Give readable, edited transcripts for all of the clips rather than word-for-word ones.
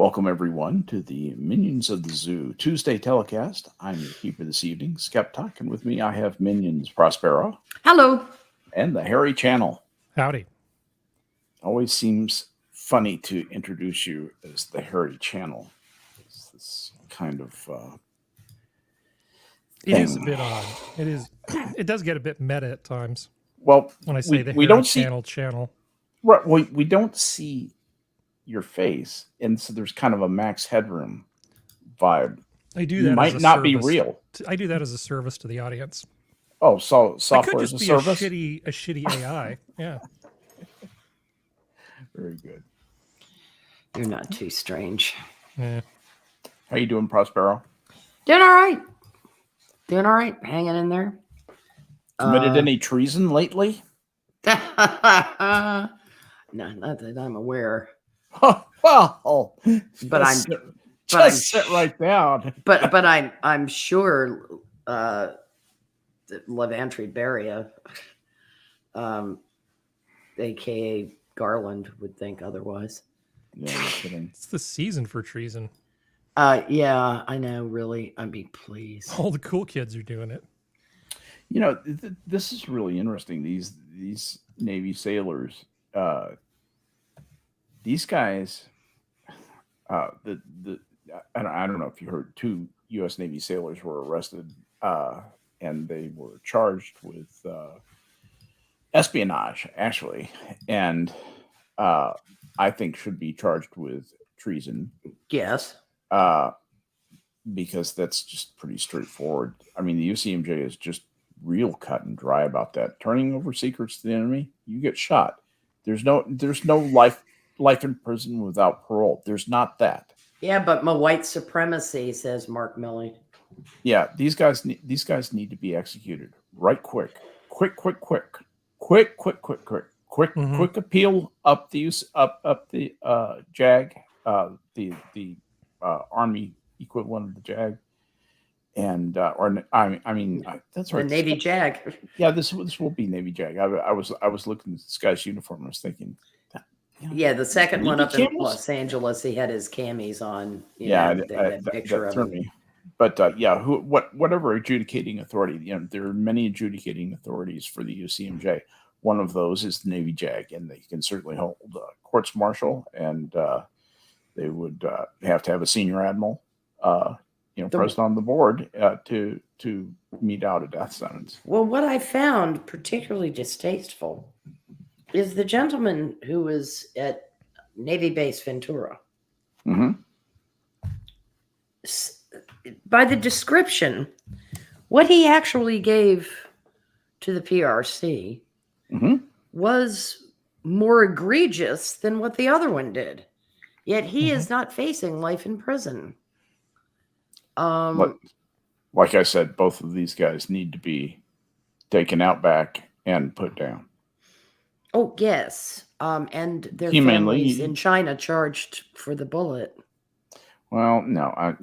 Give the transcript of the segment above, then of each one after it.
Welcome, everyone, to the Minions of the Zoo Tuesday telecast. I'm your keeper this evening, Skeptock, and with me I have Minions Prospero. Hello. And the Harry Channel. Howdy. Always seems funny to introduce you as the Harry Channel. It's this kind of It is a bit odd. It is. It does get a bit meta at times. Well, when I say we don't see channel. Right, we don't see your face, and so there's kind of a Max Headroom vibe. I do that. You might not be real. I do that as a service to the audience. Oh, so software as a service? A shitty AI. Yeah. Very good. You're not too strange. Yeah. How you doing, Prospero? Doing all right. Doing all right. Hanging in there. Committed any treason lately? No, not that I'm aware. Oh, well, but I'm sit right down. but I'm sure that Levantry Beria, aka Garland, would think otherwise. Yeah, you're kidding. It's the season for treason. Yeah, I know. Really, I'd be pleased. All the cool kids are doing it. You know, this is really interesting. These Navy sailors, these guys, I don't know if you heard, 2 U.S. Navy sailors were arrested, and they were charged with espionage, actually, and I think should be charged with treason. Yes. Because that's just pretty straightforward. I mean, the UCMJ is just real cut and dry about that. Turning over secrets to the enemy, you get shot. There's no life in prison without parole. There's not that. Yeah, but my white supremacy, says Mark Milley. Yeah, these guys need to be executed right quick appeal up the JAG, the Army equivalent of the JAG, and that's right, the Navy JAG. Yeah, this will be Navy JAG. I was looking at this guy's uniform and I was thinking, yeah, the second one up in Los Angeles, he had his camis on. That picture of him. Me. But whatever adjudicating authority, there are many adjudicating authorities for the UCMJ. One of those is the Navy JAG, and they can certainly hold courts martial, and they would have to have a senior admiral, present on the board to mete out a death sentence. Well, what I found particularly distasteful is the gentleman who was at Navy Base Ventura. Mm-hmm. By the description, what he actually gave to the PRC was more egregious than what the other one did. Yet he is not facing life in prison. Like I said, both of these guys need to be taken out back and put down. Oh, yes. And their families in China charged for the bullet. Well, no.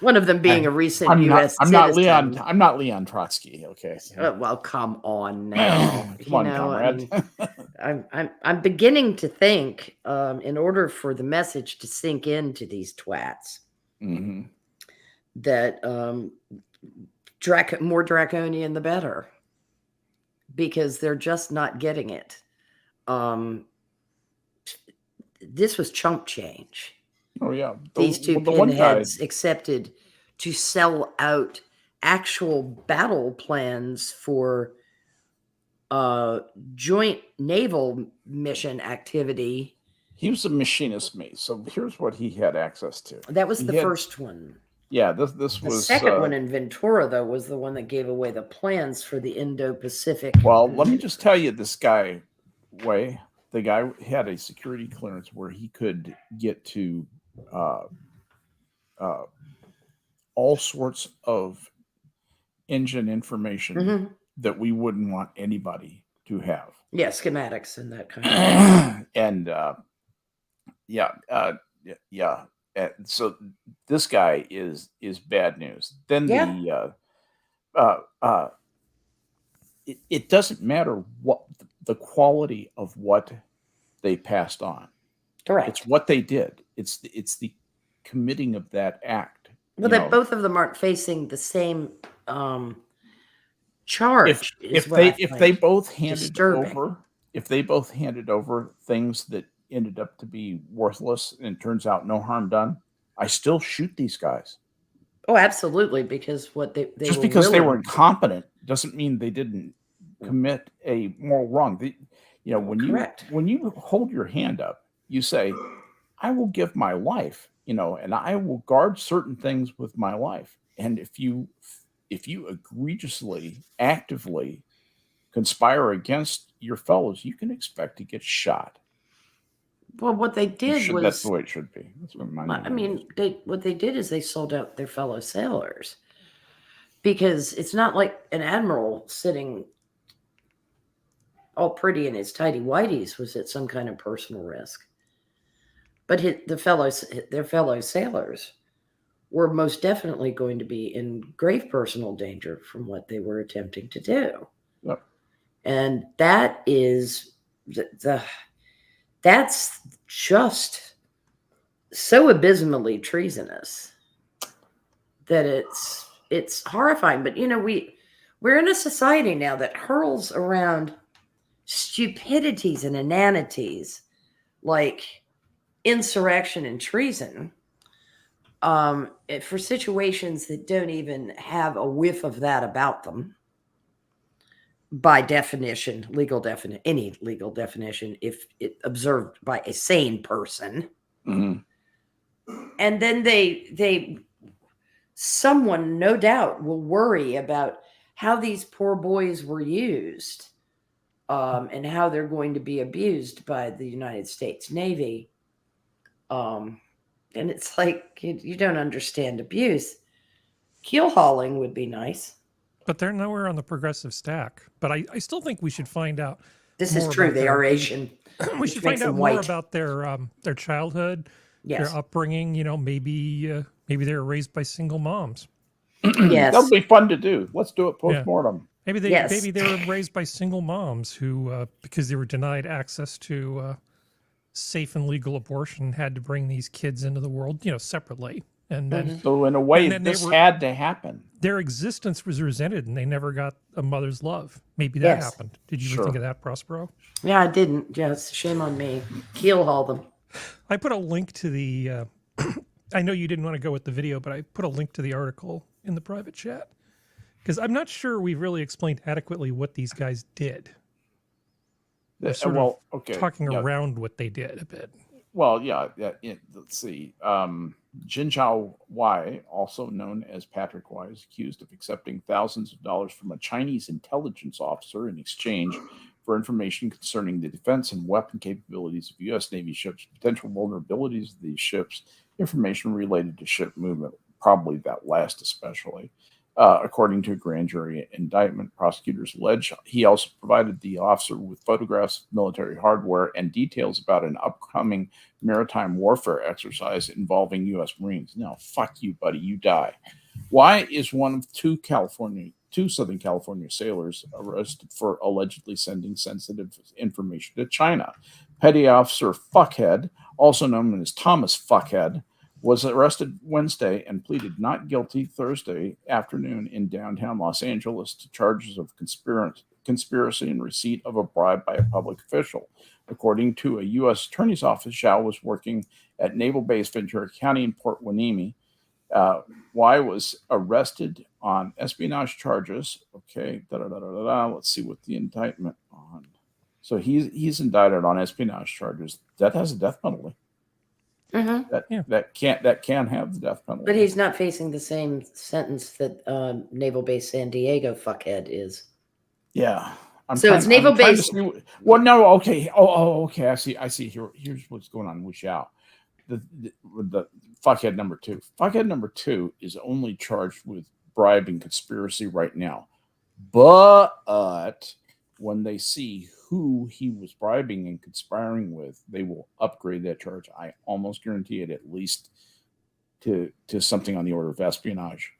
One of them being a recent U.S. citizen. I'm not Leon Trotsky, okay? Well, come on now. Come on, comrade. I'm beginning to think, in order for the message to sink into these twats, that more draconian the better, because they're just not getting it. This was chump change. Oh yeah, these two pinheads accepted to sell out actual battle plans for joint naval mission activity. He was a machinist mate, so here's what he had access to. That was the first one. Yeah, this was the second one in Ventura, though, was the one that gave away the plans for the Indo-Pacific. Well, let me just tell you, this guy, the guy had a security clearance where he could get to all sorts of engine information that we wouldn't want anybody to have. Yeah, schematics and that kind of and so this guy is bad news. Then it doesn't matter what the quality of what they passed on. Correct. It's what they did. It's the committing of that act. Well, that both of them aren't facing the same charge. If they both handed over things that ended up to be worthless and turns out no harm done, I still shoot these guys. Oh, absolutely, because what they just because they were incompetent doesn't mean they didn't commit a moral wrong. When you hold your hand up, you say, I will give my life, and I will guard certain things with my life. And if you egregiously, actively conspire against your fellows, you can expect to get shot. Well, what they did was, that's the way it should be. That's what what they did is they sold out their fellow sailors, because it's not like an admiral sitting all pretty in his tidy whities was at some kind of personal risk. But their fellow sailors were most definitely going to be in grave personal danger from what they were attempting to do. Yep. And that is that's just so abysmally treasonous that it's horrifying. But we're in a society now that hurls around stupidities and inanities like insurrection and treason for situations that don't even have a whiff of that about them. By definition, any legal definition, if it observed by a sane person. Mm-hmm. And then someone no doubt will worry about how these poor boys were used, and how they're going to be abused by the United States Navy. And it's like, you don't understand abuse. Keel hauling would be nice. But they're nowhere on the progressive stack. But I still think we should find out. This is true. They are Asian. We should find out more about their childhood, yes, their upbringing. Maybe they were raised by single moms. Yes, that'll be fun to do. Let's do it post-mortem. Yeah. Maybe they were raised by single moms who, because they were denied access to safe and legal abortion, had to bring these kids into the world, separately. And then, so in a way, this had to happen. Their existence was resented, and they never got a mother's love. Maybe that happened. Did you ever think of that, Prospero? Yeah, I didn't. Yes, shame on me. Keel haul them. I put a link to the. I know you didn't want to go with the video, but I put a link to the article in the private chat because I'm not sure we've really explained adequately what these guys did. We're talking around what they did a bit. Well, let's see. Jin Chao Wai, also known as Patrick Wai, is accused of accepting thousands of dollars from a Chinese intelligence officer in exchange for information concerning the defense and weapon capabilities of U.S. Navy ships, potential vulnerabilities of these ships, information related to ship movement, probably that last especially. According to a grand jury indictment, prosecutors allege he also provided the officer with photographs of military hardware and details about an upcoming maritime warfare exercise involving U.S. Marines. Now, fuck you, buddy, you die. Why is one of two Southern California sailors arrested for allegedly sending sensitive information to China? Petty Officer Fuckhead, also known as Thomas Fuckhead, was arrested Wednesday and pleaded not guilty Thursday afternoon in downtown Los Angeles to charges of conspiracy and receipt of a bribe by a public official. According to a U.S. Attorney's Office, Zhao was working at Naval Base Ventura County in Port Hueneme. Wai was arrested on espionage charges. Okay, let's see what the indictment on. So he's indicted on espionage charges. That has a death penalty. Mm-hmm. That can have the death penalty. But he's not facing the same sentence that Naval Base San Diego Fuckhead is. Yeah. It's Naval Base. Well, no, okay. Okay. I see. Here's what's going on with Zhao. The Fuckhead number 2. Fuckhead number 2 is only charged with bribe and conspiracy right now. But when they see who he was bribing and conspiring with, they will upgrade that charge. I almost guarantee it, at least to something on the order of espionage.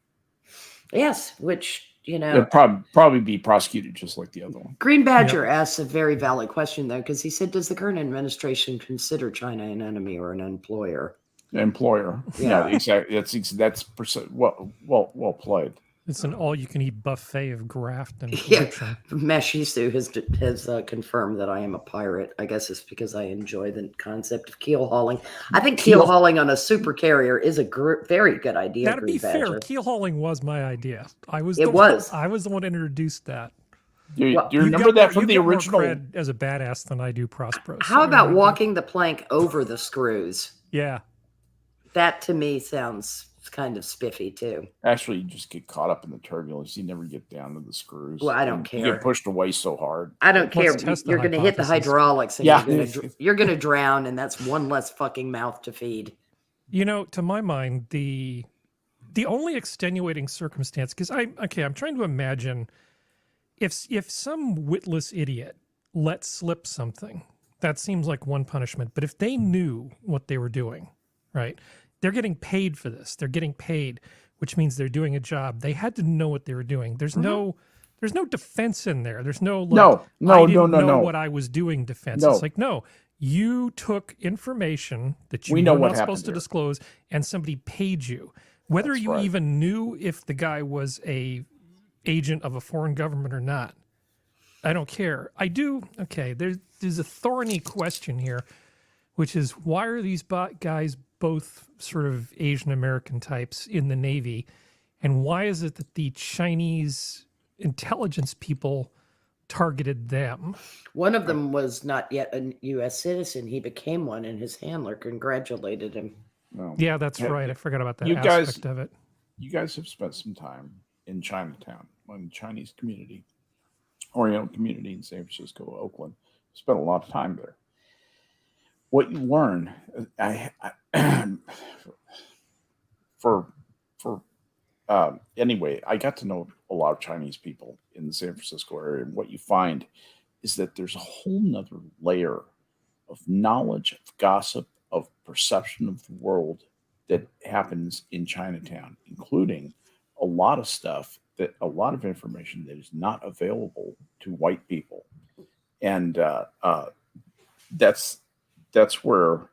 Yes, which It'd probably be prosecuted just like the other one. Green Badger asks a very valid question, though, because he said, does the current administration consider China an enemy or an employer? Employer. Yeah, exactly. That's well played. It's an all-you-can-eat buffet of graft and corruption. Meshisu has confirmed that I am a pirate. I guess it's because I enjoy the concept of keel hauling. I think keel hauling on a super carrier is a very good idea. That'd be fair. Keel hauling was my idea. I was the one who introduced that. Do you remember that from the original? More cred as a badass than I do Prospero. How about walking the plank over the screws? Yeah. That to me sounds kind of spiffy too. Actually, you just get caught up in the turbulence. You never get down to the screws. Well, I don't care. You get pushed away so hard. I don't care. You're going to hit the hydraulics and you're going to drown, and that's one less fucking mouth to feed. To my mind, the only extenuating circumstance, because I'm trying to imagine if some witless idiot let slip something, that seems like one punishment. But if they knew what they were doing, right? They're getting paid for this. They're getting paid, which means they're doing a job. They had to know what they were doing. There's no defense in there. There's no I didn't know what I was doing defense. It's like, no, you took information that you were not supposed to disclose, and somebody paid you. Whether you even knew if the guy was a agent of a foreign government or not, I don't care. I do. Okay, there's a thorny question here, which is, why are these guys both sort of Asian American types in the Navy, and why is it that the Chinese intelligence people targeted them? One of them was not yet a U.S. citizen. He became one, and his handler congratulated him. No. Yeah, that's right. I forgot about that aspect of it. You guys have spent some time in Chinatown, in the Chinese community, Oriental community in San Francisco, Oakland. Spent a lot of time there. What you learn, anyway, I got to know a lot of Chinese people in the San Francisco area, and what you find is that there's a whole nother layer of knowledge, of gossip, of perception of the world that happens in Chinatown, including a lot of information that is not available to white people, and that's where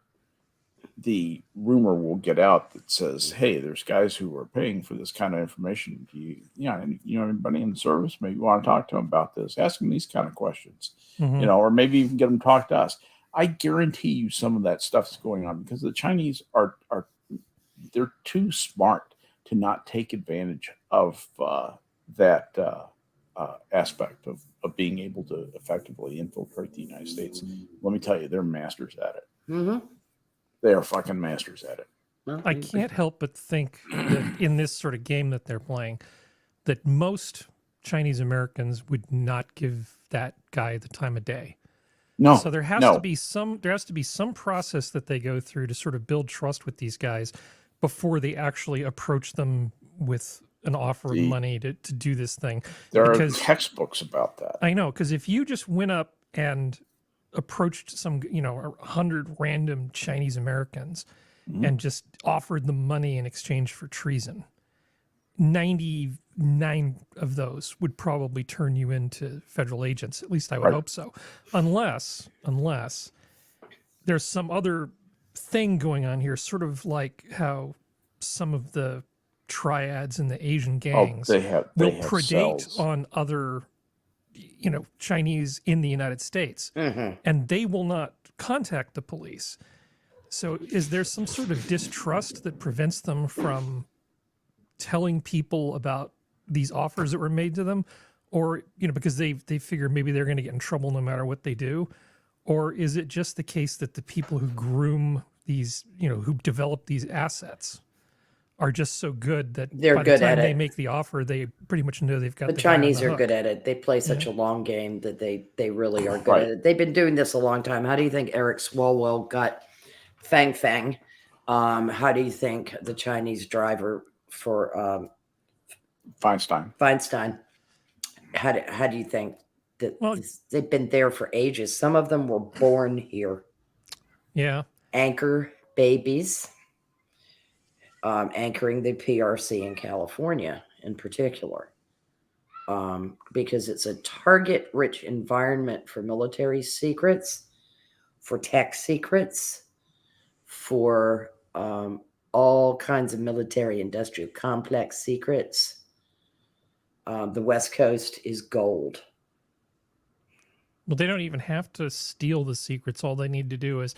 the rumor will get out that says, hey, there's guys who are paying for this kind of information. Do you know anybody in the service? Maybe you want to talk to them about this. Ask them these kind of questions, or maybe even get them to talk to us. I guarantee you some of that stuff is going on because the Chinese they're too smart to not take advantage of that aspect of being able to effectively infiltrate the United States. Let me tell you, they're masters at it. Mm-hmm. They are fucking masters at it. Well, I can't help but think that in this sort of game that they're playing, that most Chinese Americans would not give that guy the time of day. No. So there has to be some process that they go through to sort of build trust with these guys before they actually approach them with an offer of money to do this thing. There are textbooks about that. I know, because if you just went up and approached some, 100 random Chinese Americans and just offered them money in exchange for treason, 99 of those would probably turn you into federal agents. At least I would hope so. Unless there's some other thing going on here, sort of like how some of the triads and the Asian gangs will predate cells on other Chinese in the United States, and they will not contact the police. So is there some sort of distrust that prevents them from telling people about these offers that were made to them? Or, because they figure maybe they're going to get in trouble no matter what they do? Or is it just the case that the people who groom these, who develop these assets are just so good that they're by good the time at they it. make the offer, they pretty much know they've got the Chinese are good at it. They play such a long game that they really are good at it. They've been doing this a long time. How do you think Eric Swalwell got Fang Fang? How do you think the Chinese driver for Feinstein? How do you think that they've been there for ages? Some of them were born here. Yeah. Anchor babies. Anchoring the PRC in California in particular. because it's a target-rich environment for military secrets, for tech secrets, for all kinds of military industrial complex secrets. The West Coast is gold. Well, they don't even have to steal the secrets. All they need to do is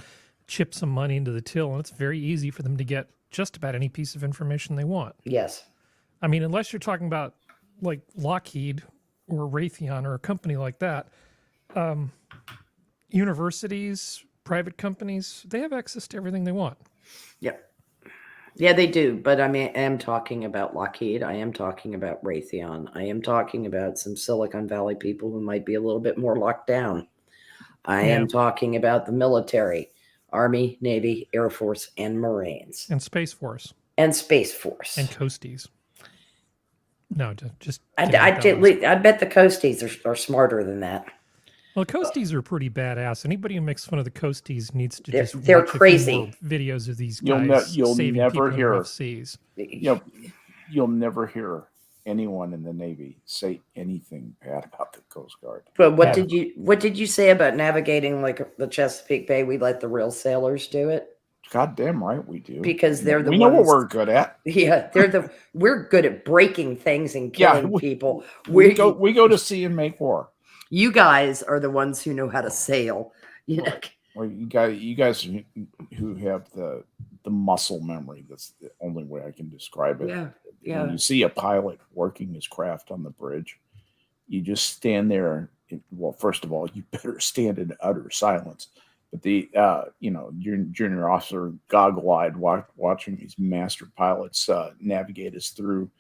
chip some money into the till, and it's very easy for them to get just about any piece of information they want. Yes. I mean, unless you're talking about like Lockheed or Raytheon or a company like that, universities, private companies, they have access to everything they want. Yep. Yeah, they do. But I mean, I am talking about Lockheed. I am talking about Raytheon. I am talking about some Silicon Valley people who might be a little bit more locked down. I am talking about the military, Army, Navy, Air Force, and Marines. And Space Force. And Space Force. And Coasties. No, just I bet the Coasties are smarter than that. Well, the Coasties are pretty badass. Anybody who makes fun of the Coasties needs to they're watch crazy. A few more videos of these guys You'll saving never people in hear rough seas. You'll never hear anyone in the Navy say anything bad about the Coast Guard. But what did you say about navigating like the Chesapeake Bay? We let the real sailors do it. Goddamn right we do. Because they're the we ones, know what we're good at. Yeah, we're good at breaking things and killing people. We go to sea and make war. You guys are the ones who know how to sail. You know. Well, you guys who have the muscle memory. That's the only way I can describe it. Yeah. When you see a pilot working his craft on the bridge, you just stand there. Well, first of all, you better stand in utter silence. But the junior officer, goggle-eyed, watching these master pilots navigate us through.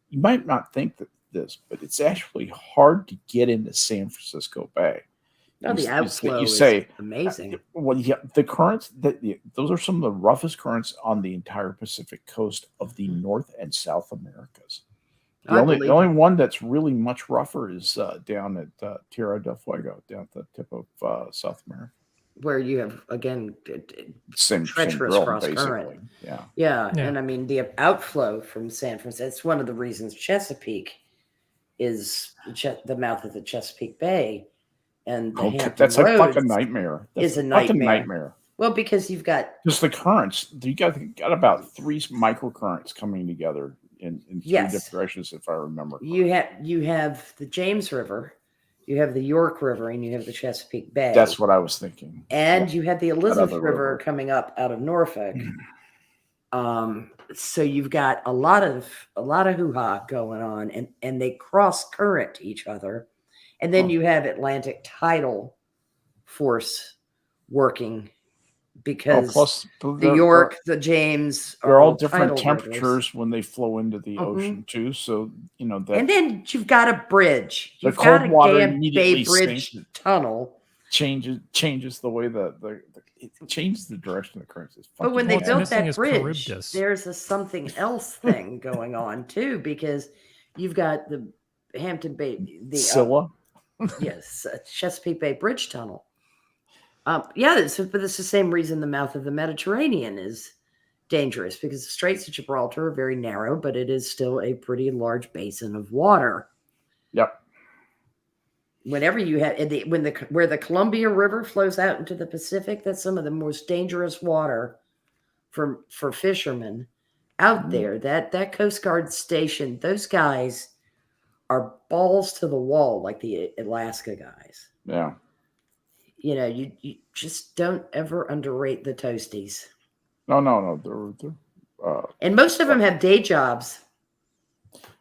You might not think that this, but it's actually hard to get into San Francisco Bay. No, the outflow is amazing. Well, yeah, the currents, those are some of the roughest currents on the entire Pacific coast of the North and South Americas. The only one that's really much rougher is down at Tierra del Fuego, down at the tip of South America. Where you have, again, same treacherous cross current. Yeah. And I mean, the outflow from San Francisco, it's one of the reasons Chesapeake is the mouth of the Chesapeake Bay. And that's a fucking nightmare. Is a nightmare. Well, because you've got just the currents. You got about 3 microcurrents coming together in 3 different directions, if I remember correctly. You have the James River, you have the York River, and you have the Chesapeake Bay. That's what I was thinking. And you had the Elizabeth River coming up out of Norfolk. So you've got a lot of hoo-ha going on, and they cross current each other. And then you have Atlantic tidal force working because plus the York, the James, they're all different temperatures when they flow into the ocean too. So that. And then you've got a bridge. The you've cold got a water damn immediately Bay Bridge tunnel. Changes the way it changes the direction of the currents. But when they built that bridge, there's a something else thing going on too, because you've got the Hampton Bay, the Scylla. Yes, Chesapeake Bay Bridge Tunnel. But it's the same reason the mouth of the Mediterranean is dangerous, because the Straits of Gibraltar are very narrow, but it is still a pretty large basin of water. Yep. Whenever you have where the Columbia River flows out into the Pacific, that's some of the most dangerous water for fishermen out there. That Coast Guard station, those guys are balls to the wall like the Alaska guys. Yeah. You just don't ever underrate the toasties. No. They're and most of them have day jobs.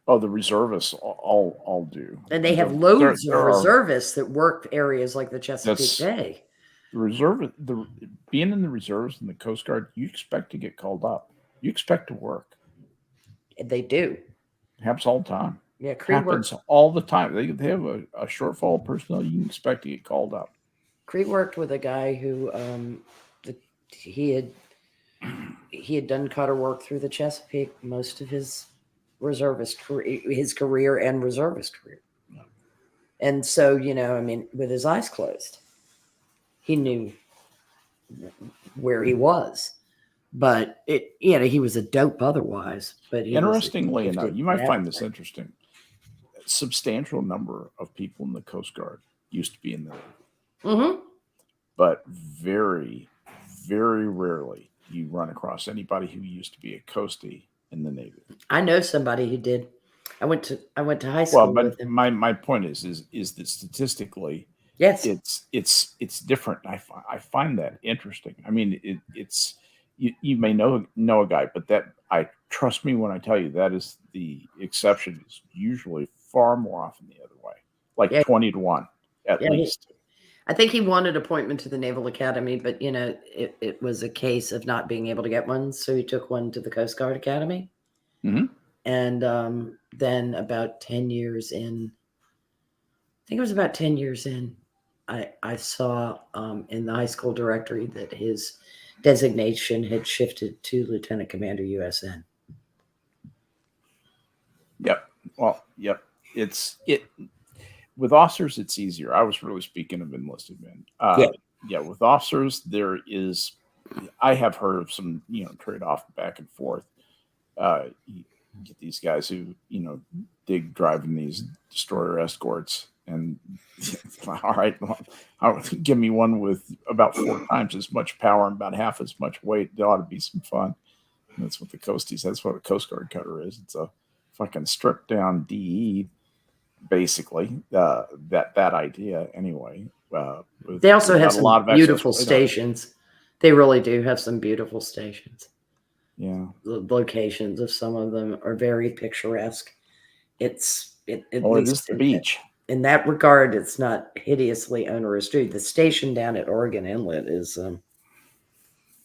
Oh, the reservists all do. And they have loads of reservists that work areas like the Chesapeake Bay. Being in the reserves in the Coast Guard, you expect to get called up. You expect to work. They do. It happens all the time. Yeah, happens all the time. They have a shortfall of personnel. You can expect to get called up. Cree worked with a guy who he had done cutter work through the Chesapeake most of his reservist career, and reservist career. And so, with his eyes closed, he knew where he was. But he was a dope otherwise. But interestingly enough, you might find this interesting. substantial number of people in the Coast Guard used to be in the Navy. Mm-hmm. But very, very rarely you run across anybody who used to be a coastie in the Navy. I know somebody who did. I went to high school Well, but with him. my point is that statistically, Yes. it's different. I find that interesting. I mean, it's you may know a guy, but trust me when I tell you that is the exception. Is usually far more often the other way, like 20-1 at least. I think he wanted appointment to the Naval Academy, but it was a case of not being able to get one, so he took one to the Coast Guard Academy. Mm-hmm. And then about 10 years in, I think it was about 10 years in, I saw in the high school directory that his designation had shifted to Lieutenant Commander USN. Yep. Well, yep. With officers, it's easier. I was really speaking of enlisted men. Yeah. With officers, I have heard of some, trade off back and forth. You get these guys who, dig driving these destroyer escorts, and all right, give me one with about 4 times as much power and about half as much weight. There ought to be some fun. And that's what the Coasties. That's what a Coast Guard cutter is. It's a fucking stripped down DE. Basically, that idea anyway. They also have some beautiful stations. They really do have some beautiful stations. Yeah, the locations of some of them are very picturesque. It is the beach. In that regard, it's not hideously onerous. Dude, the station down at Oregon Inlet is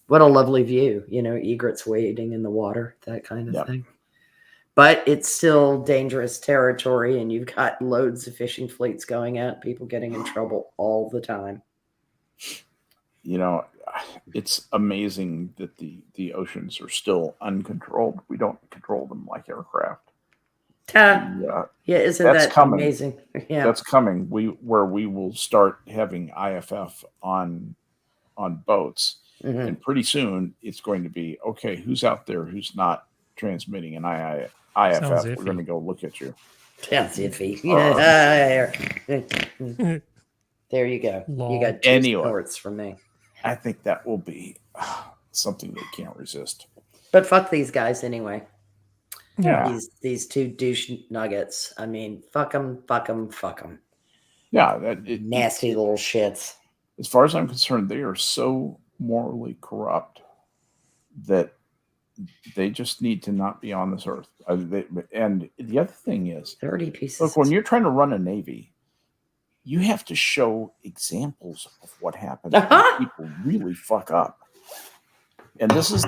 what a lovely view. Egrets wading in the water, that kind of thing. But it's still dangerous territory, and you've got loads of fishing fleets going out, people getting in trouble all the time. It's amazing that the oceans are still uncontrolled. We don't control them like aircraft. Isn't that coming. Amazing? Yeah, that's coming. We will start having IFF on boats, and pretty soon it's going to be okay. Who's out there? Who's not transmitting an IFF? We're going to go look at you. Sounds iffy. There you go. Lol. You got 2 supports from me. I think that will be something they can't resist. But fuck these guys anyway. Yeah. These 2 douche nuggets. I mean, fuck them. Yeah. Nasty little shits. As far as I'm concerned, they are so morally corrupt that they just need to not be on this earth. And the other thing is, 30 pieces. Look, when you're trying to run a Navy, you have to show examples of what happens when people really fuck up. And this is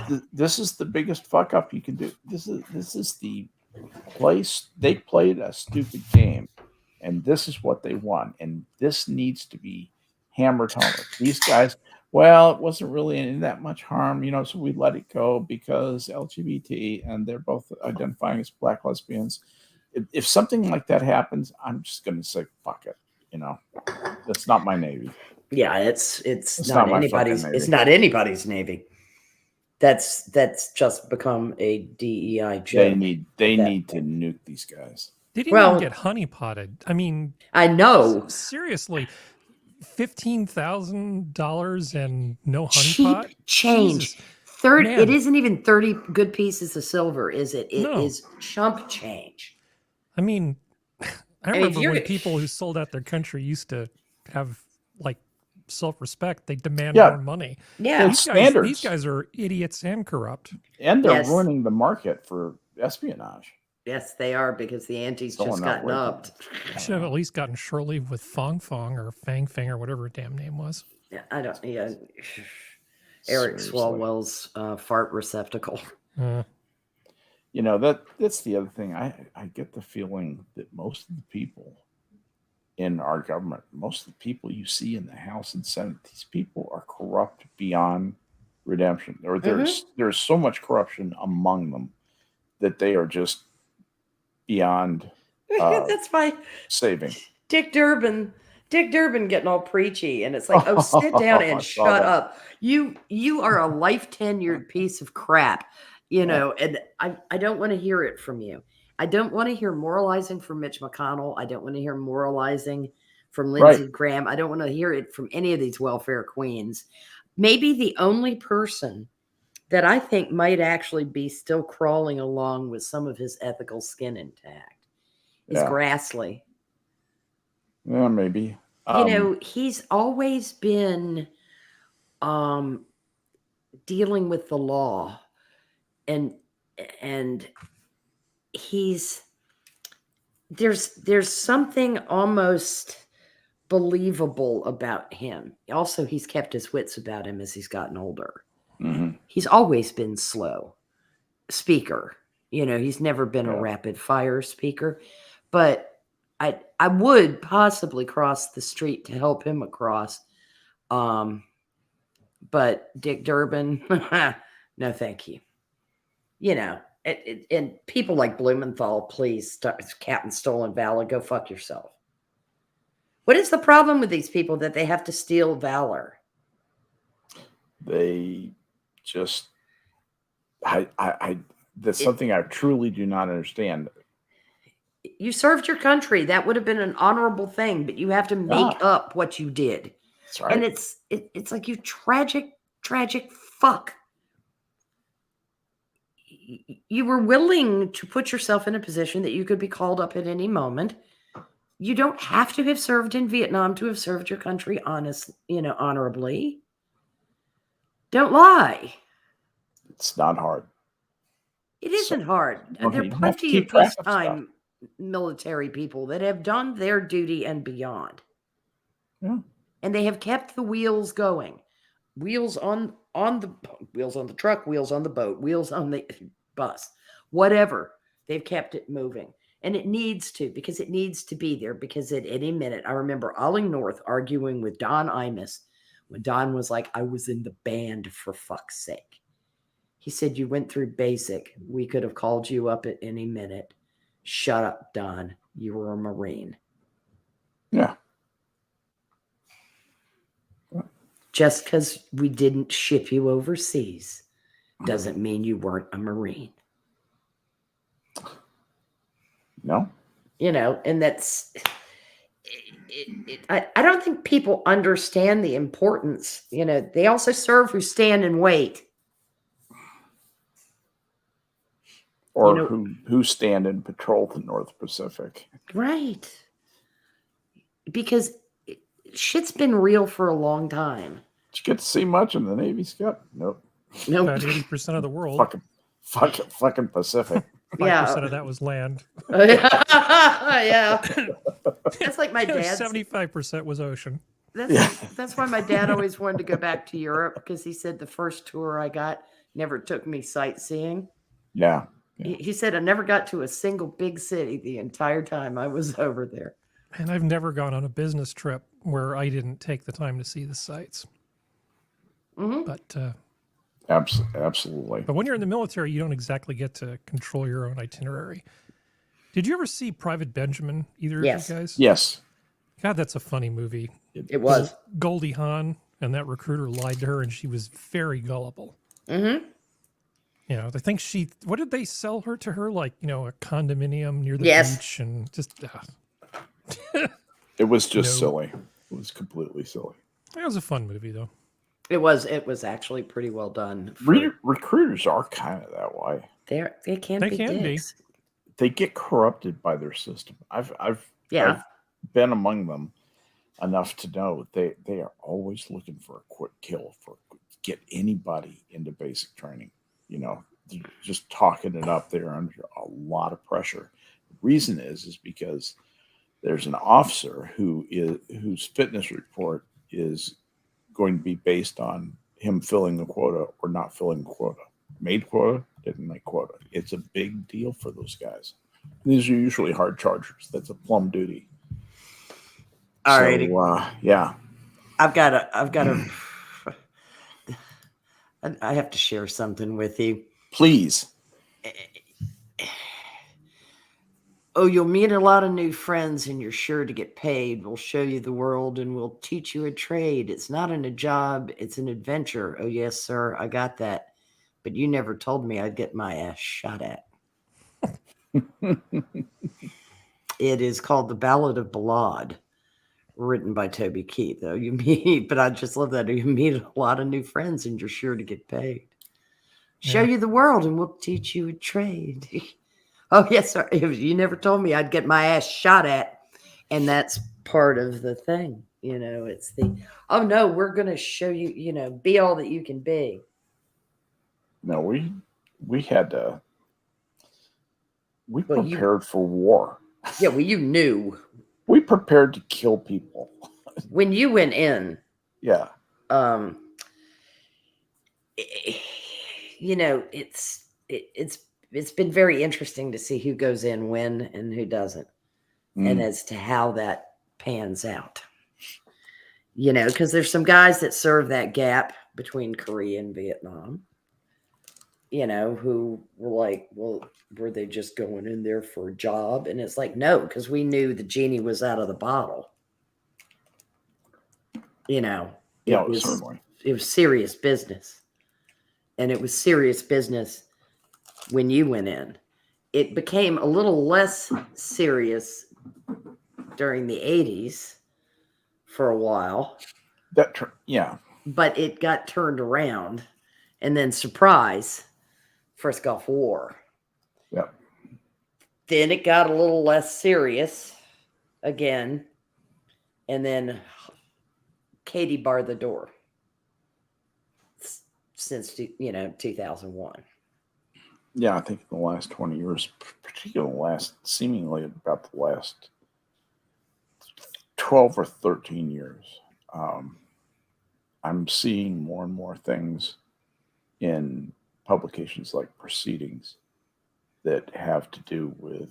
the biggest fuck up you can do. This is the place they played a stupid game, and this is what they won. And this needs to be hammered home. These guys, well, it wasn't really in that much harm, so we let it go because LGBT, and they're both identifying as black lesbians. If something like that happens, I'm just going to say, fuck it. That's not my Navy. Yeah, it's not anybody's. It's not anybody's Navy. That's just become a DEI joke. They need to nuke these guys. They didn't even get honeypotted. I mean, I know. Seriously, $15,000 and no cheap honeypot change. Jesus. 30. Man. It isn't even 30 good pieces of silver, is it? It No. is chump change. I mean, I mean, remember when people who sold out their country used to have like self-respect. They demand more money. Yeah, These guys are idiots and corrupt, and they're ruining the market for espionage. Yes, they are, because the ante's just gotten upped. Should have at least gotten shore leave with Fong Fong or Fang Fang or whatever her damn name was. Yeah, I don't. Yeah, Eric Swalwell's fart receptacle. That's the other thing. I get the feeling that most of the people in our government, most of the people you see in the House and Senate, these people are corrupt beyond redemption. Or there's so much corruption among them that they are just beyond That's why saving. Dick Durbin getting all preachy, and it's like, oh, sit down and shut up. You are a life tenured piece of crap, and I don't want to hear it from you. I don't want to hear moralizing from Mitch McConnell. I don't want to hear moralizing from Lindsey Graham. I don't want to hear it from any of these welfare queens. Maybe the only person that I think might actually be still crawling along with some of his ethical skin intact is Grassley. Yeah, maybe. He's always been dealing with the law, and there's something almost believable about him. Also, he's kept his wits about him as he's gotten older. Mm-hmm. He's always been slow speaker. He's never been a rapid fire speaker, but I would possibly cross the street to help him across. But Dick Durbin, no, thank you. And people like Blumenthal, please, Captain Stolen Valor, go fuck yourself. What is the problem with these people that they have to steal valor? They just, that's something I truly do not understand. You served your country. That would have been an honorable thing, but you have to make up what you did. That's right. And it's like, you tragic fuck. You were willing to put yourself in a position that you could be called up at any moment. You don't have to have served in Vietnam to have served your country honorably. Don't lie. It's not hard. It isn't hard. Well, there are plenty of peacetime military people that have done their duty and beyond. Yeah. And they have kept the wheels going. Wheels on the truck, wheels on the boat, wheels on the bus, whatever. They've kept it moving. And it needs to, because it needs to be there, because at any minute, I remember Ollie North arguing with Don Imus when Don was like, I was in the band, for fuck's sake. He said, you went through basic. We could have called you up at any minute. Shut up, Don. You were a Marine. Yeah. Just because we didn't ship you overseas doesn't mean you weren't a Marine. No. And that's I don't think people understand the importance. They also serve who stand and wait. Or who stand and patrol the North Pacific. Right. Because shit's been real for a long time. Did you get to see much in the Navy, Skep? Nope. About 80% of the world. Fucking Pacific. 5% of that was land. Yeah. That's like my dad. 75% was ocean. That's why my dad always wanted to go back to Europe, because he said the first tour I got never took me sightseeing. Yeah. He said I never got to a single big city the entire time I was over there. And I've never gone on a business trip where I didn't take the time to see the sights. Mm-hmm. But absolutely. But when you're in the military, you don't exactly get to control your own itinerary. Did you ever see Private Benjamin? Either of you guys? Yes. God, that's a funny movie. It was. Goldie Hawn and that recruiter lied to her, and she was very gullible. Mm-hmm. I think what did they sell her to her? Like, a condominium near the beach, and just... It was just silly. It was completely silly. It was a fun movie, though. It was actually pretty well done. Recruiters are kind of that way. They can be. They get corrupted by their system. I've been among them enough to know they are always looking for a quick kill, get anybody into basic training. Just talking it up. They're under a lot of pressure. The reason is because there's an officer whose fitness report is going to be based on him filling the quota or not filling the quota. Made quota, didn't make quota. It's a big deal for those guys. These are usually hard chargers. That's a plum duty. All right. Yeah. I've got a I have to share something with you. Please. Oh, you'll meet a lot of new friends and you're sure to get paid. We'll show you the world and we'll teach you a trade. It's not a job, it's an adventure. Oh, yes, sir, I got that. But you never told me I'd get my ass shot at. It is called The Ballad of Ballad, written by Toby Keith. Though you meet, but I just love that you meet a lot of new friends and you're sure to get paid. Show you the world and we'll teach you a trade. Oh yes, sir. If you never told me I'd get my ass shot at, and that's part of the thing. It's the oh no, we're gonna show you. Be all that you can be. No, we had to. We prepared for war. Yeah, well, you knew. We prepared to kill people. When you went in. Yeah. It's been very interesting to see who goes in when and who doesn't, and as to how that pans out. Because there's some guys that serve that gap between Korea and Vietnam. Who were like, well, were they just going in there for a job? And it's like, no, because we knew the genie was out of the bottle. Certainly. It was serious business. And it was serious business when you went in. It became a little less serious during the 80s for a while. But it got turned around. And then surprise, First Gulf War. Yep. Then it got a little less serious again. And then Katie barred the door since 2001. Yeah, I think in the last 20 years, particularly seemingly about the last 12 or 13 years, I'm seeing more and more things in publications like Proceedings that have to do with,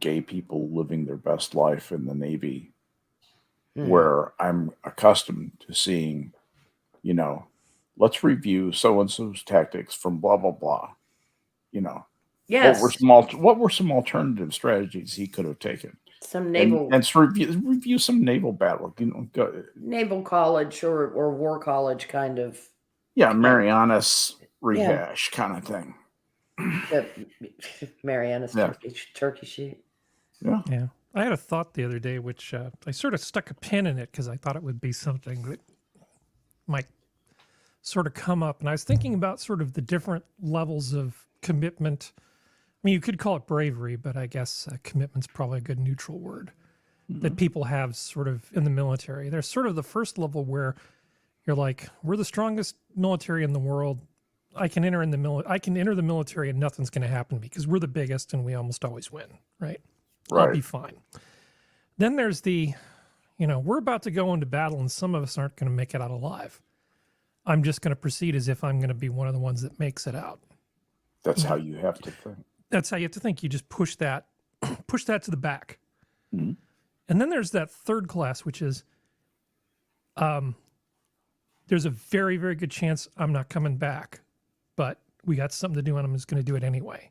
gay people living their best life in the Navy, where I'm accustomed to seeing, let's review so-and-so's tactics from blah, blah, blah. Yes. What were some alternative strategies he could have taken? Some naval and review some naval battle. Naval college or war college kind of. Yeah, Marianas rehash kind of thing. Marianas turkey sheet. Yeah. Yeah. I had a thought the other day, which I sort of stuck a pin in it because I thought it would be something that might sort of come up. And I was thinking about sort of the different levels of commitment. I mean, you could call it bravery, but I guess commitment's probably a good neutral word that people have sort of in the military. There's sort of the first level where you're like, we're the strongest military in the world. I can enter the military and nothing's going to happen because we're the biggest and we almost always win, right? I'll be fine. Then there's the, we're about to go into battle and some of us aren't going to make it out alive. I'm just going to proceed as if I'm going to be one of the ones that makes it out. That's how you have to think. That's how you have to think. You just push that to the back. Mm-hmm. And then there's that third class, which is, there's a very, very good chance I'm not coming back, but we got something to do and I'm just going to do it anyway.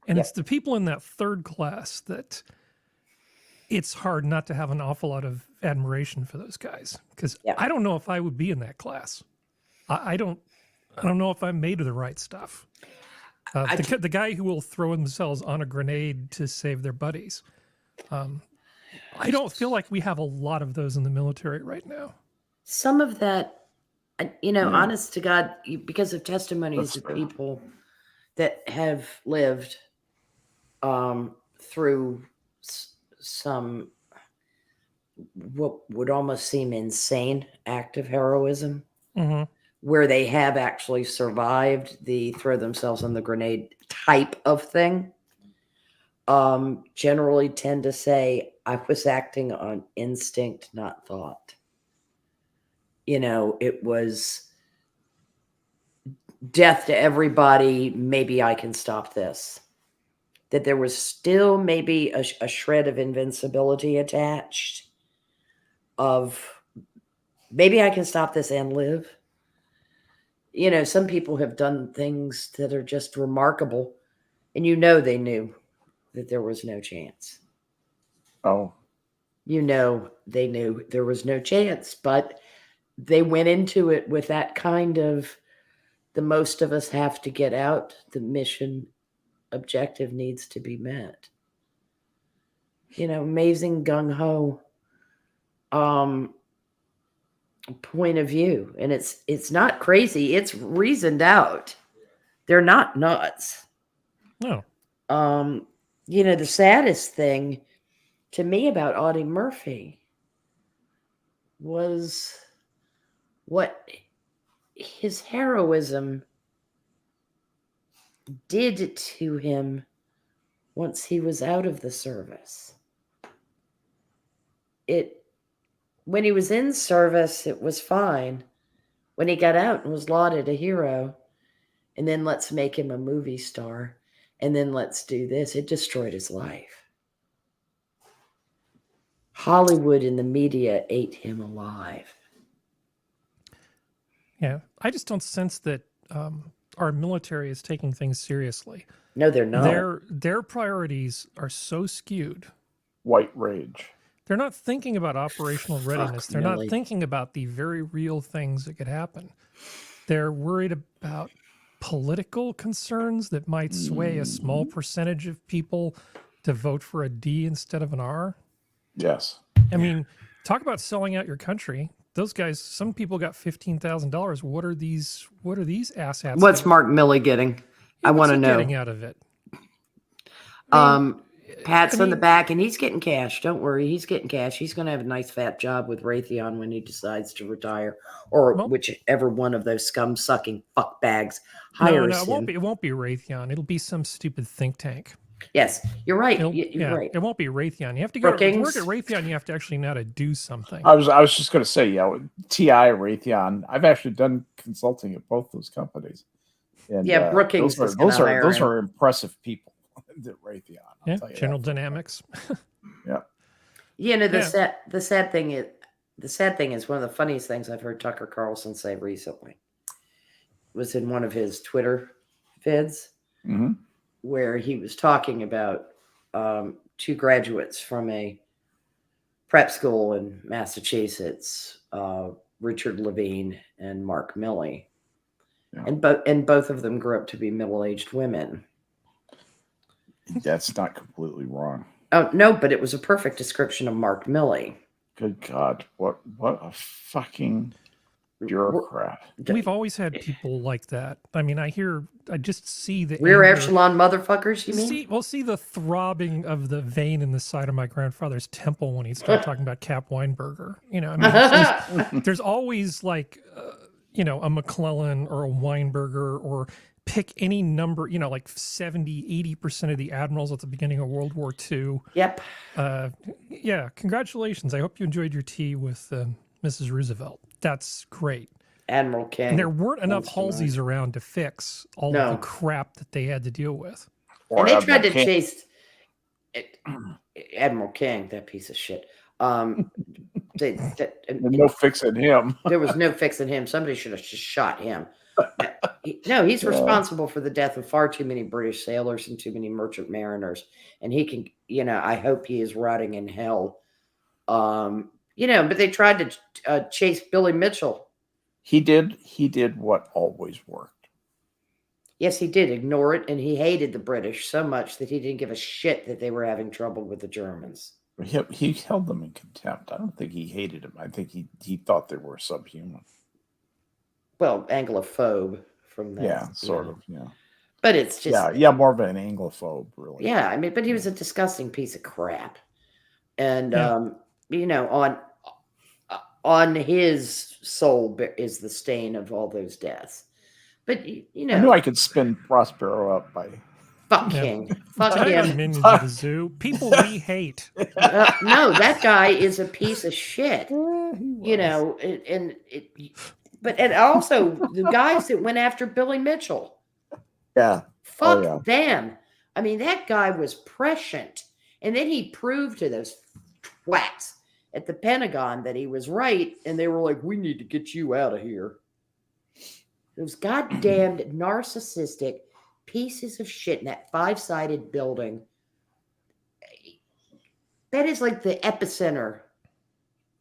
And it's the people in that third class that it's hard not to have an awful lot of admiration for those guys. Because I don't know if I would be in that class. I don't know if I'm made of the right stuff. The guy who will throw themselves on a grenade to save their buddies. I don't feel like we have a lot of those in the military right now. Some of that, honest to God, because of testimonies of people that have lived through some what would almost seem insane act of heroism, where they have actually survived the throw themselves on the grenade type of thing, generally tend to say, I was acting on instinct, not thought. It was death to everybody. Maybe I can stop this. That there was still maybe a shred of invincibility attached of maybe I can stop this and live. Some people have done things that are just remarkable and they knew that there was no chance. Oh. They knew there was no chance, but they went into it with that kind of, the most of us have to get out. The mission objective needs to be met. Amazing gung-ho point of view. And it's not crazy. It's reasoned out. They're not nuts. No. The saddest thing to me about Audie Murphy was what his heroism did to him once he was out of the service. When he was in service, it was fine. When he got out and was lauded a hero, and then let's make him a movie star, and then let's do this, it destroyed his life. Hollywood and the media ate him alive. Yeah, I just don't sense that our military is taking things seriously. No, they're not. Their priorities are so skewed. White rage. They're not thinking about operational readiness. They're not thinking about the very real things that could happen. They're worried about political concerns that might sway a small percentage of people to vote for a D instead of an R. Yes. I mean, talk about selling out your country. Those guys, some people got $15,000. What are these asshats? What's Mark Milley getting? Yeah, I want to know. Getting out of it. Pats on the back, and he's getting cash. Don't worry, he's getting cash. He's going to have a nice fat job with Raytheon when he decides to retire, or whichever one of those scum-sucking fuckbags hires him. It won't be Raytheon. It'll be some stupid think tank. Yes, you're right. You're right. It won't be Raytheon. You have to go to work at Raytheon. You have to actually know how to do something. I was just going to say, TI, Raytheon. I've actually done consulting at both those companies. And, Brookings. Those are impressive people. At Raytheon. General Dynamics. Yeah. The sad thing is one of the funniest things I've heard Tucker Carlson say recently was in one of his Twitter vids, where he was talking about two graduates from a prep school in Massachusetts, Richard Levine and Mark Milley, and both of them grew up to be middle-aged women. That's not completely wrong. Oh, no, but it was a perfect description of Mark Milley. Good God. What a fucking bureaucrat. We've always had people like that. I mean, I just see the rear echelon motherfuckers, you mean? See the throbbing of the vein in the side of my grandfather's temple when he started talking about Cap Weinberger. There's always like, a McClellan or a Weinberger, or pick any number, like 70, 80% of the admirals at the beginning of World War II. Yep. Yeah, congratulations. I hope you enjoyed your tea with Mrs. Roosevelt. That's great. Admiral King. And there weren't enough Halseys around to fix all of the crap that they had to deal with. And they tried to chase Admiral King, that piece of shit. No fixing him. There was no fixing him. Somebody should have just shot him. No, he's responsible for the death of far too many British sailors and too many merchant mariners. And he can, I hope he is rotting in hell. But they tried to chase Billy Mitchell. He did what always worked. Yes, he did ignore it. And he hated the British so much that he didn't give a shit that they were having trouble with the Germans. He held them in contempt. I don't think he hated them. I think he thought they were subhuman. Well, Anglophobe from that. Yeah, sort of, yeah. But it's just... Yeah, more of an Anglophobe, really. Yeah, I mean, but he was a disgusting piece of crap. And, on his soul is the stain of all those deaths. But, I knew I could spin Prospero up by... Fuck him. Minions of the zoo. People we hate. No, that guy is a piece of shit. And also the guys that went after Billy Mitchell. Yeah. Fuck them. I mean, that guy was prescient. And then he proved to those twats at the Pentagon that he was right. And they were like, we need to get you out of here. Those goddamned narcissistic pieces of shit in that 5-sided building. That is like the epicenter.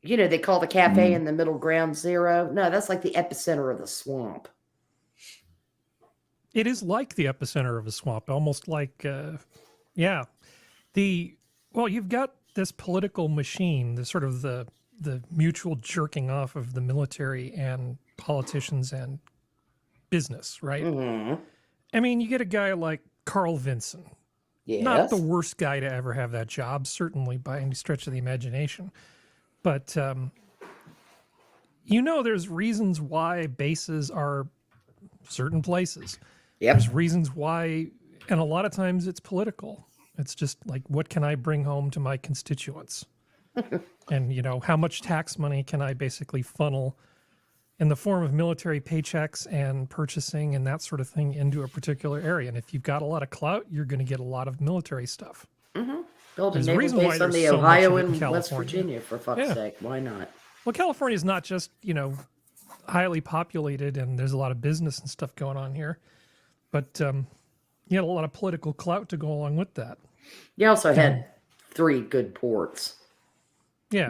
They call the cafe in the middle ground zero. No, that's like the epicenter of the swamp. It is like the epicenter of a swamp, almost like, yeah. You've got this political machine, the sort of the mutual jerking off of the military and politicians and business, right? Mm-hmm. I mean, you get a guy like Carl Vinson, Yes. not the worst guy to ever have that job, certainly by any stretch of the imagination. But, there's reasons why bases are certain places. Yep. There's reasons why, and a lot of times it's political. It's just like, what can I bring home to my constituents? And, how much tax money can I basically funnel in the form of military paychecks and purchasing and that sort of thing into a particular area? And if you've got a lot of clout, you're going to get a lot of military stuff. Mm-hmm. Build a There's a naval reason why base on there's the so Ohio much of it in and West California. Virginia, for fuck's sake. Why not? Well, California is not just, highly populated and there's a lot of business and stuff going on here, but you had a lot of political clout to go along with that. You also had 3 good ports. Yeah.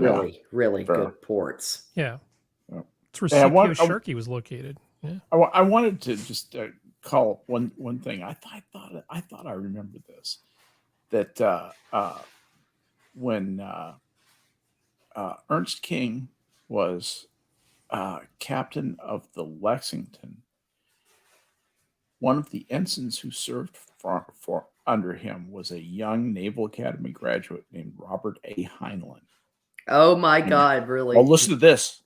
Really good ports. Yeah. It's where CPO Sharkey was located. Yeah. I wanted to just call one thing. I thought I remembered this, that when Ernst King was captain of the Lexington, one of the ensigns who served for under him was a young Naval Academy graduate named Robert A. Heinlein. Oh my God, really? Well, listen to this.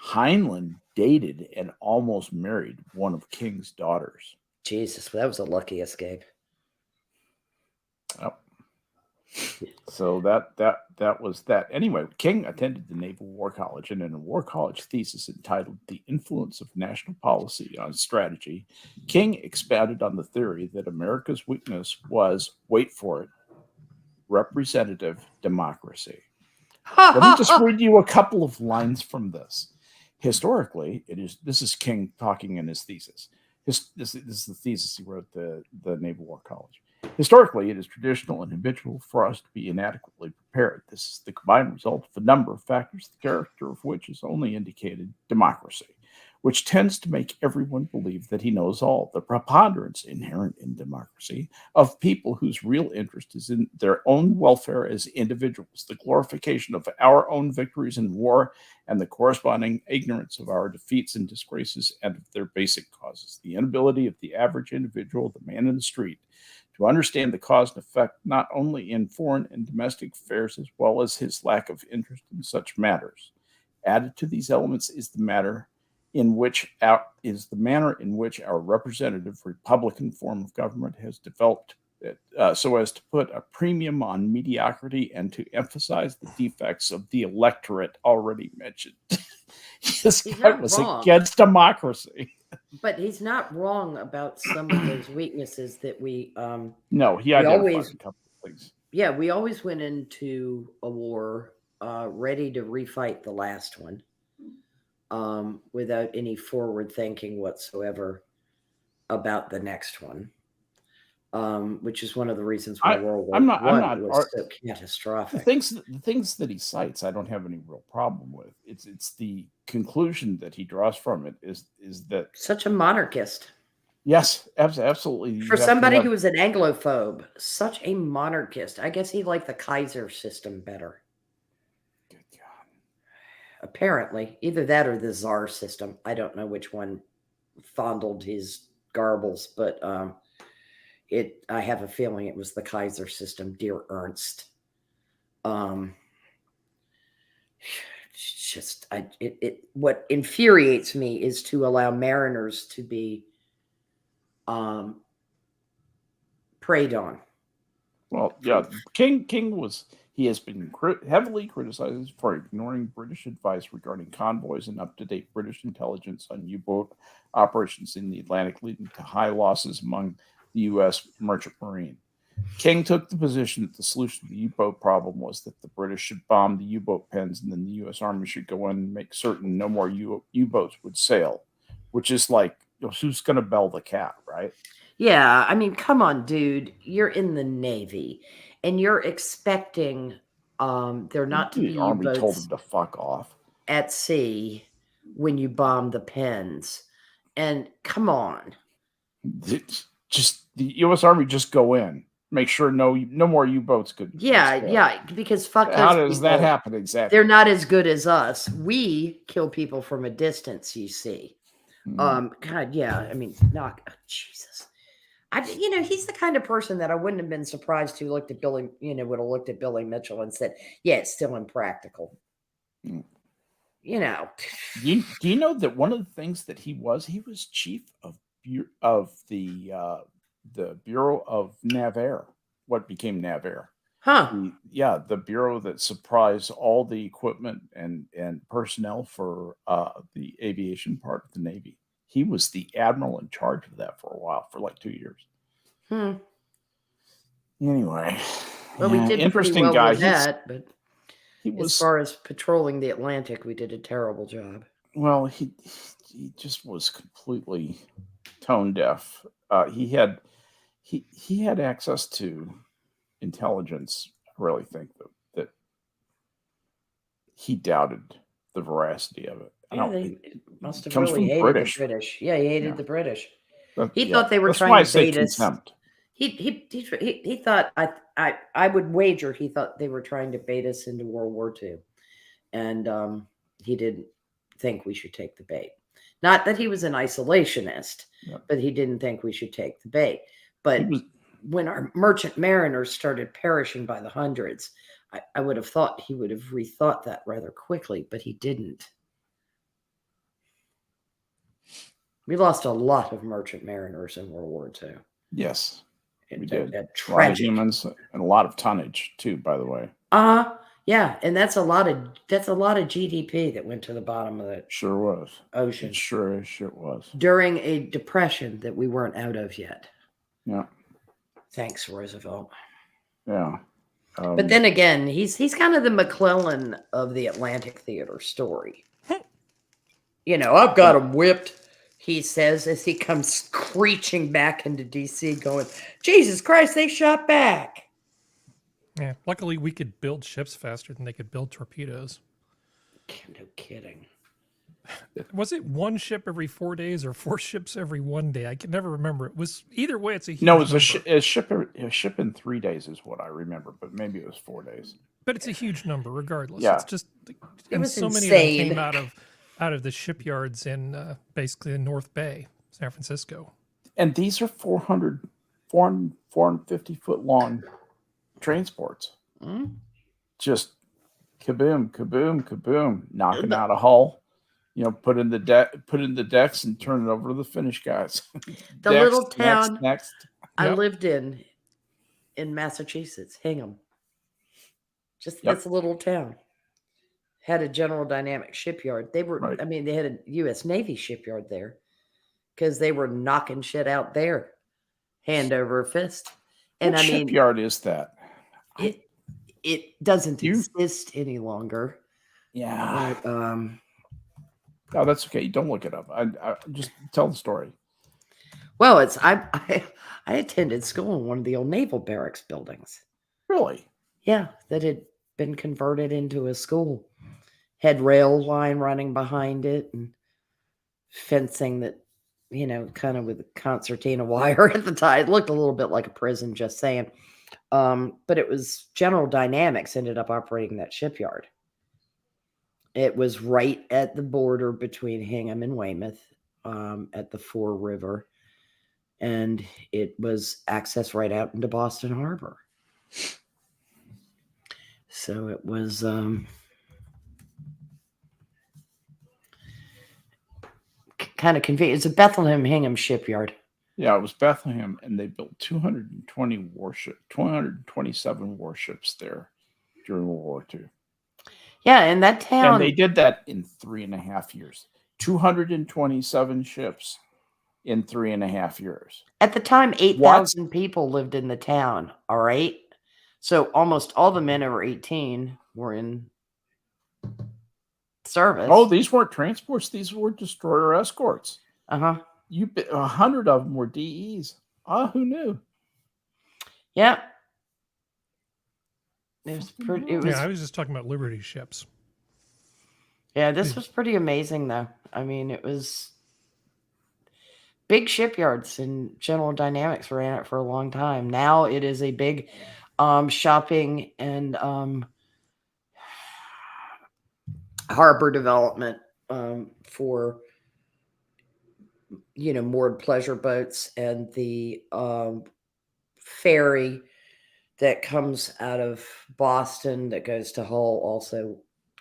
Heinlein dated and almost married one of King's daughters. Jesus, that was a lucky escape. Yep. So that was that. Anyway, King attended the Naval War College, and in a War College thesis entitled "The Influence of National Policy on Strategy," King expounded on the theory that America's weakness was, wait for it, representative democracy. Let me just read you a couple of lines from this. Historically, this is King talking in his thesis. This is the thesis he wrote at the Naval War College. Historically, it is traditional and habitual for us to be inadequately prepared. This is the combined result of a number of factors, the character of which is only indicated democracy, which tends to make everyone believe that he knows all. The preponderance inherent in democracy of people whose real interest is in their own welfare as individuals, the glorification of our own victories in war, and the corresponding ignorance of our defeats and disgraces and of their basic causes. The inability of the average individual, the man in the street, to understand the cause and effect not only in foreign and domestic affairs, as well as his lack of interest in such matters. Added to these elements is the manner in which our representative Republican form of government has developed so as to put a premium on mediocrity and to emphasize the defects of the electorate already mentioned. This guy was against democracy. But he's not wrong about some of those weaknesses that we no, he identified a couple of things. Yeah, we always went into a war ready to refight the last one. Without any forward thinking whatsoever about the next one, which is one of the reasons why World War I was so catastrophic. The things that he cites, I don't have any real problem with. It's the conclusion that he draws from it is that such a monarchist. Yes, absolutely. For somebody who was an Anglophobe, such a monarchist. I guess he liked the Kaiser system better. Apparently, either that or the Tsar system. I don't know which one fondled his garbles, but I have a feeling it was the Kaiser system, dear Ernst. What infuriates me is to allow mariners to be preyed on. Well, yeah, King has been heavily criticized for ignoring British advice regarding convoys and up-to-date British intelligence on U-boat operations in the Atlantic, leading to high losses among the U.S. merchant marine. King took the position that the solution to the U-boat problem was that the British should bomb the U-boat pens, and then the U.S. Army should go in and make certain no more U-boats would sail, which is like, who's going to bell the cat, right? Yeah, I mean, come on, dude. You're in the Navy, and you're expecting there not to be the Army U-boats told him to fuck off at sea when you bomb the pens. And come on. Just the U.S. Army just go in, make sure no more U-boats could. Yeah, because fuck How those does that people. happen exactly? They're not as good as us. We kill people from a distance, you see. God, yeah. I mean, Jesus. He's the kind of person that I wouldn't have been surprised to looked at Billy, would have looked at Billy Mitchell and said, yeah, it's still impractical. Mm. Do you know that one of the things that he was chief of the Bureau of Navair, what became Navair. Huh. The bureau that supplies all the equipment and personnel for the aviation part of the Navy. He was the admiral in charge of that for a while, for like 2 years. Anyway, well, we did interesting pretty well guy. With that, but as far as patrolling the Atlantic, we did a terrible job. Well, he just was completely tone deaf. He had access to intelligence. I really think that he doubted the veracity of it. Yeah, they must have comes really from hated British. the British. Yeah, he hated the British. He Yeah. thought they were That's trying why I to say bait us. contempt. He thought I would wager he thought they were trying to bait us into World War II, and he didn't think we should take the bait. Not that he was an isolationist, but he didn't think we should take the bait. But when our merchant mariners started perishing by the hundreds, I would have thought he would have rethought that rather quickly, but he didn't. We lost a lot of merchant mariners in World War II. Yes, we did. A lot of humans and a lot of tonnage too, by the way. Yeah, and that's a lot of GDP that went to the bottom of the ocean. It sure was. During a depression that we weren't out of yet. Yeah. Thanks, Roosevelt. Yeah. But then again, he's kind of the McClellan of the Atlantic theater story. I've got him whipped, he says, as he comes screeching back into D.C. going, Jesus Christ, they shot back. Yeah, luckily we could build ships faster than they could build torpedoes. No kidding. Was it one ship every 4 days or 4 ships every 1 day? I can never remember. It was either way. It's a huge no. It was number. a ship in 3 days is what I remember, but maybe it was 4 days. But it's a huge number, regardless. Yeah. It's just it was so insane. Many of them came out of the shipyards in basically the North Bay, San Francisco. And these are 450 foot long transports. Just kaboom, kaboom, kaboom, knocking out a hull. Put in the decks and turn it over to the Finnish guys. The little town next. I lived in Massachusetts, Hingham. That's a little town. Had a General Dynamics shipyard. They were, right. I mean, they had a U.S. Navy shipyard there because they were knocking shit out there, hand over fist. And what shipyard is that? It doesn't exist any longer. Yeah. But, no, that's okay. Don't look it up. I just tell the story. Well, I attended school in one of the old naval barracks buildings. Really? Yeah, that had been converted into a school. Had rail line running behind it and fencing that, kind of with concertina wire at the time. It looked a little bit like a prison, just saying. But it was General Dynamics ended up operating that shipyard. It was right at the border between Hingham and Weymouth, at the Fore River. And it was access right out into Boston Harbor. So it was kind of convenient. It's a Bethlehem Hingham shipyard. Yeah, it was Bethlehem, and they built 227 warships there during World War II. Yeah, and that town... And they did that in 3.5 years. 227 ships in 3.5 years. At the time, 8,000 people lived in the town, all right? So almost all the men over 18 were in service. Oh, these weren't transports. These were destroyer escorts. 100 of them were DEs. Who knew? Yeah. It was pretty. I was just talking about Liberty ships. Yeah, this was pretty amazing, though. I mean, it was big shipyards, and General Dynamics ran it for a long time. Now it is a big shopping and harbor development for moored pleasure boats, and the ferry that comes out of Boston that goes to Hull also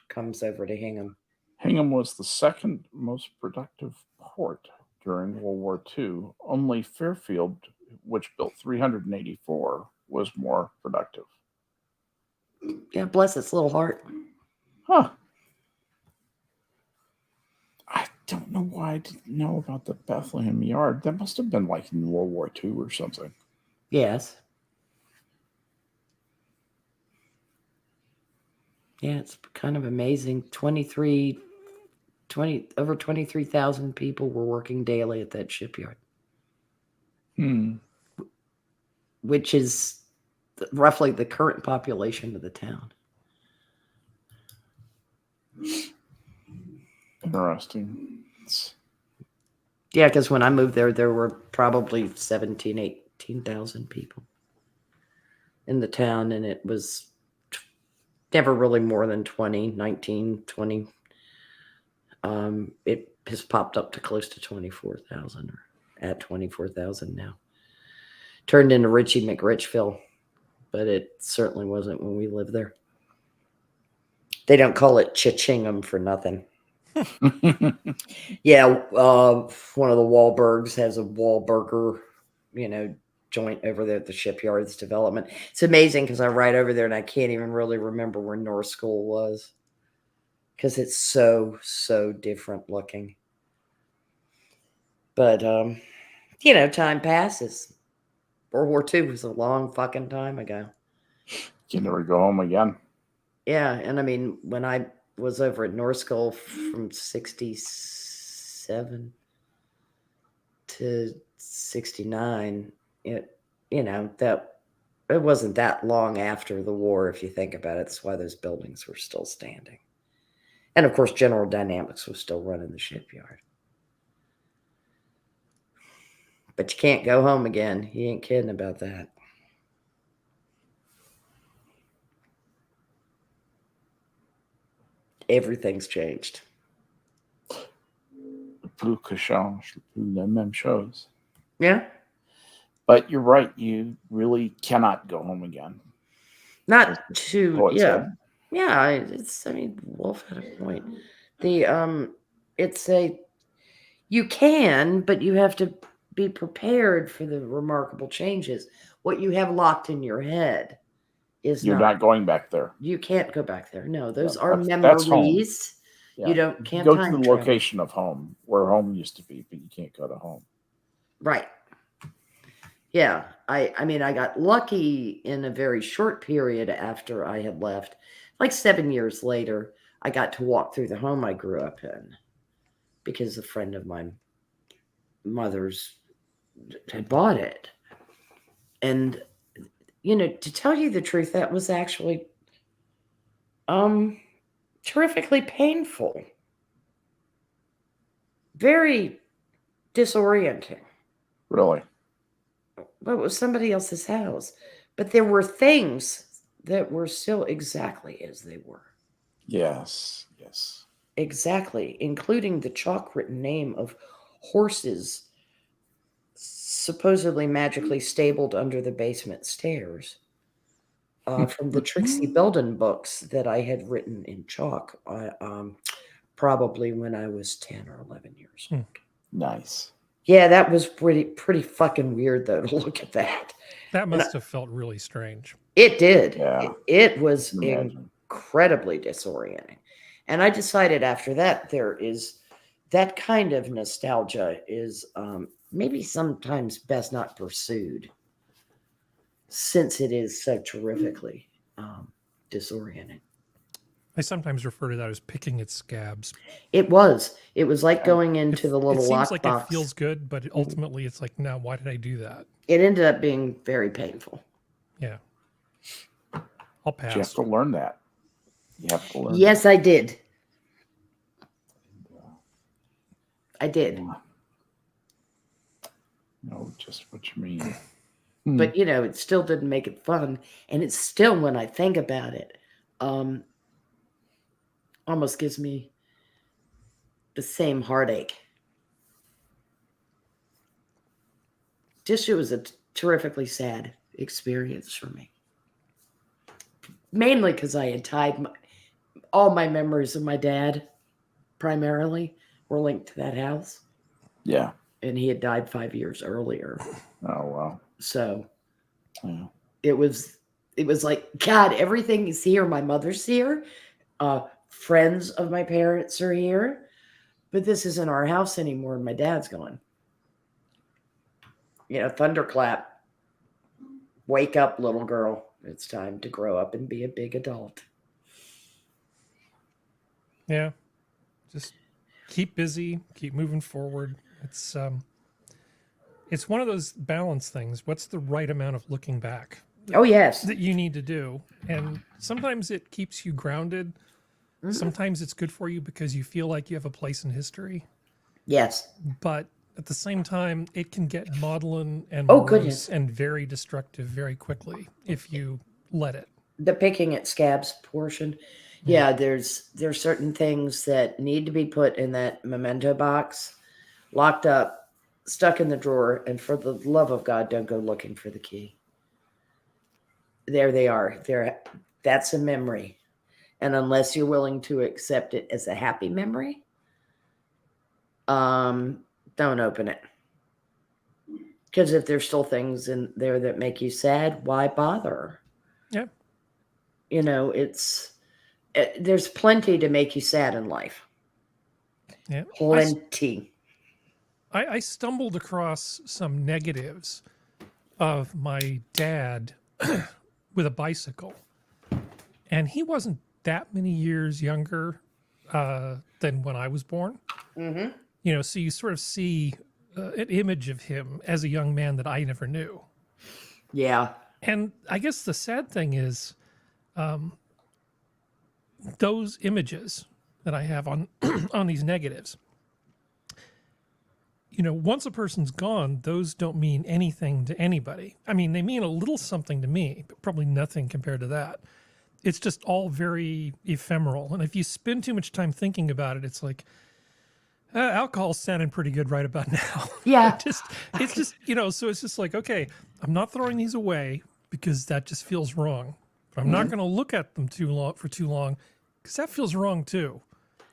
comes over to Hingham. Hingham was the second most productive port during World War II. Only Fairfield, which built 384, was more productive. Yeah, bless its little heart. Huh. I don't know why I didn't know about the Bethlehem Yard. That must have been like in World War II or something. Yes. Yeah, it's kind of amazing. Over 23,000 people were working daily at that shipyard. Which is roughly the current population of the town. Interesting. Yeah, because when I moved there were probably 17,000, 18,000 people in the town, and it was never really more than 20, 19, 20. It has popped up to close to 24,000, or at 24,000 now. Turned into Richie McRichville, but it certainly wasn't when we lived there. They don't call it Chichingham for nothing. Yeah, one of the Wahlbergs has a Wahlburger, joint over there at the shipyards development. It's amazing because I ride over there and I can't even really remember where North School was, because it's so different looking. But time passes. World War II was a long fucking time ago. You never go home again. Yeah, and I mean, when I was over at North School from 67 to 69, it wasn't that long after the war, if you think about it. That's why those buildings were still standing. And of course, General Dynamics was still running the shipyard. But you can't go home again. You ain't kidding about that. Everything's changed. Plus que change, plus la même chose. Yeah. But you're right. You really cannot go home again. Not to, Said. Yeah. Wolf had a point. You can, but you have to be prepared for the remarkable changes. What you have locked in your head is you're not going back there. You can't go back there. No, those are memories. Yeah. You can't go time to the travel. location of home, where home used to be, but you can't go to home. Right. Yeah. I got lucky in a very short period after I had left. Like 7 years later, I got to walk through the home I grew up in, because a friend of my mother's had bought it. And to tell you the truth, that was actually terrifically painful. Very disorienting. Really? But it was somebody else's house. But there were things that were still exactly as they were. Yes. Exactly, including the chalk-written name of horses supposedly magically stabled under the basement stairs from the Trixie Belden books that I had written in chalk probably when I was 10 or 11 years old. Nice. Yeah, that was pretty fucking weird, though, to look at that. That must have felt really strange. It did. Yeah. It was incredibly disorienting. And I decided after that, that kind of nostalgia is maybe sometimes best not pursued, since it is so terrifically disorienting. I sometimes refer to that as picking its scabs. It was like going into the little lockbox. It seems like box. It feels good, but ultimately it's like, no, why did I do that? It ended up being very painful. Yeah. I'll pass. You have to learn that. You have to learn. Yes, I did. I did. know just what you mean. But, it still didn't make it fun. And it's still, when I think about it, almost gives me the same heartache. Just, it was a terrifically sad experience for me. Mainly because I had tied all my memories of my dad, primarily, were linked to that house. Yeah. And he had died 5 years earlier. Oh, wow. So yeah. it was like, God, everything is here. My mother's here. Friends of my parents are here. But this isn't our house anymore. And my dad's gone. Thunderclap. Wake up, little girl. It's time to grow up and be a big adult. Yeah. Just keep busy, keep moving forward. It's one of those balance things. What's the right amount of looking back? Oh, yes. That you need to do. And sometimes it keeps you grounded. Mm-hmm. Sometimes it's good for you because you feel like you have a place in history. Yes. But at the same time, it can get maudlin and goodness, and very destructive very quickly if you let it. The picking at scabs portion. Yeah, there's certain things that need to be put in that memento box, locked up, stuck in the drawer, and for the love of God, don't go looking for the key. There they are. That's a memory. And unless you're willing to accept it as a happy memory, don't open it. Because if there's still things in there that make you sad, why bother? Yeah. There's plenty to make you sad in life. Yeah. Plenty. I stumbled across some negatives of my dad with a bicycle. And he wasn't that many years younger than when I was born. Mm-hmm. So you sort of see an image of him as a young man that I never knew. Yeah. And I guess the sad thing is those images that I have on on these negatives, once a person's gone, those don't mean anything to anybody. I mean, they mean a little something to me, but probably nothing compared to that. It's just all very ephemeral. And if you spend too much time thinking about it, it's like, alcohol's sounding pretty good right about now. Yeah. it's just, so it's just like, okay, I'm not throwing these away because that just feels wrong. But I'm not going to look at them for too long because that feels wrong too.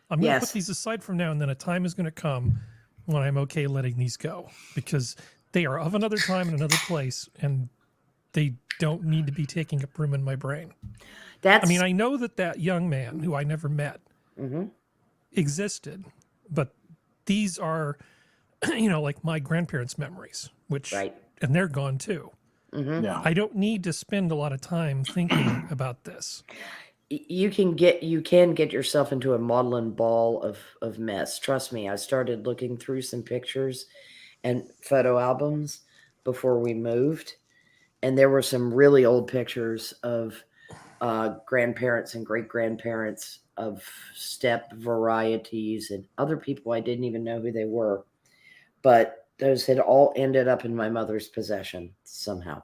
I'm going to put these aside from now, and then a time is going to come when I'm okay letting these go because they are of another time and another place, and they don't need to be taking up room in my brain. I know that young man who I never met existed, but these are, like my grandparents' memories, and they're gone too. Mm-hmm. Yeah. I don't need to spend a lot of time thinking about this. You can get yourself into a maudlin ball of mess. Trust me, I started looking through some pictures and photo albums before we moved, and there were some really old pictures of grandparents and great-grandparents of step varieties and other people I didn't even know who they were. But those had all ended up in my mother's possession somehow.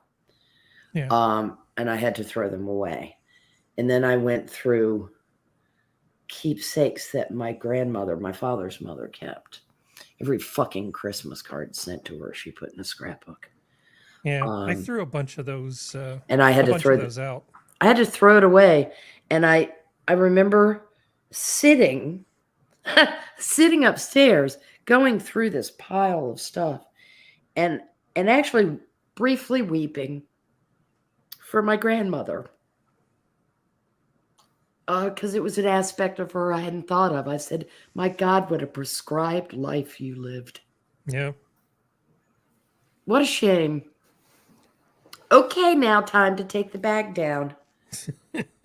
Yeah. And I had to throw them away. And then I went through keepsakes that my grandmother, my father's mother, kept. Every fucking Christmas card sent to her, she put in a scrapbook. Yeah, I threw a bunch of those. And I had to throw those out. I had to throw it away. And I remember sitting upstairs, going through this pile of stuff, and actually briefly weeping for my grandmother. Because it was an aspect of her I hadn't thought of. I said, my God, what a prescribed life you lived. Yeah. What a shame. Okay, now time to take the bag down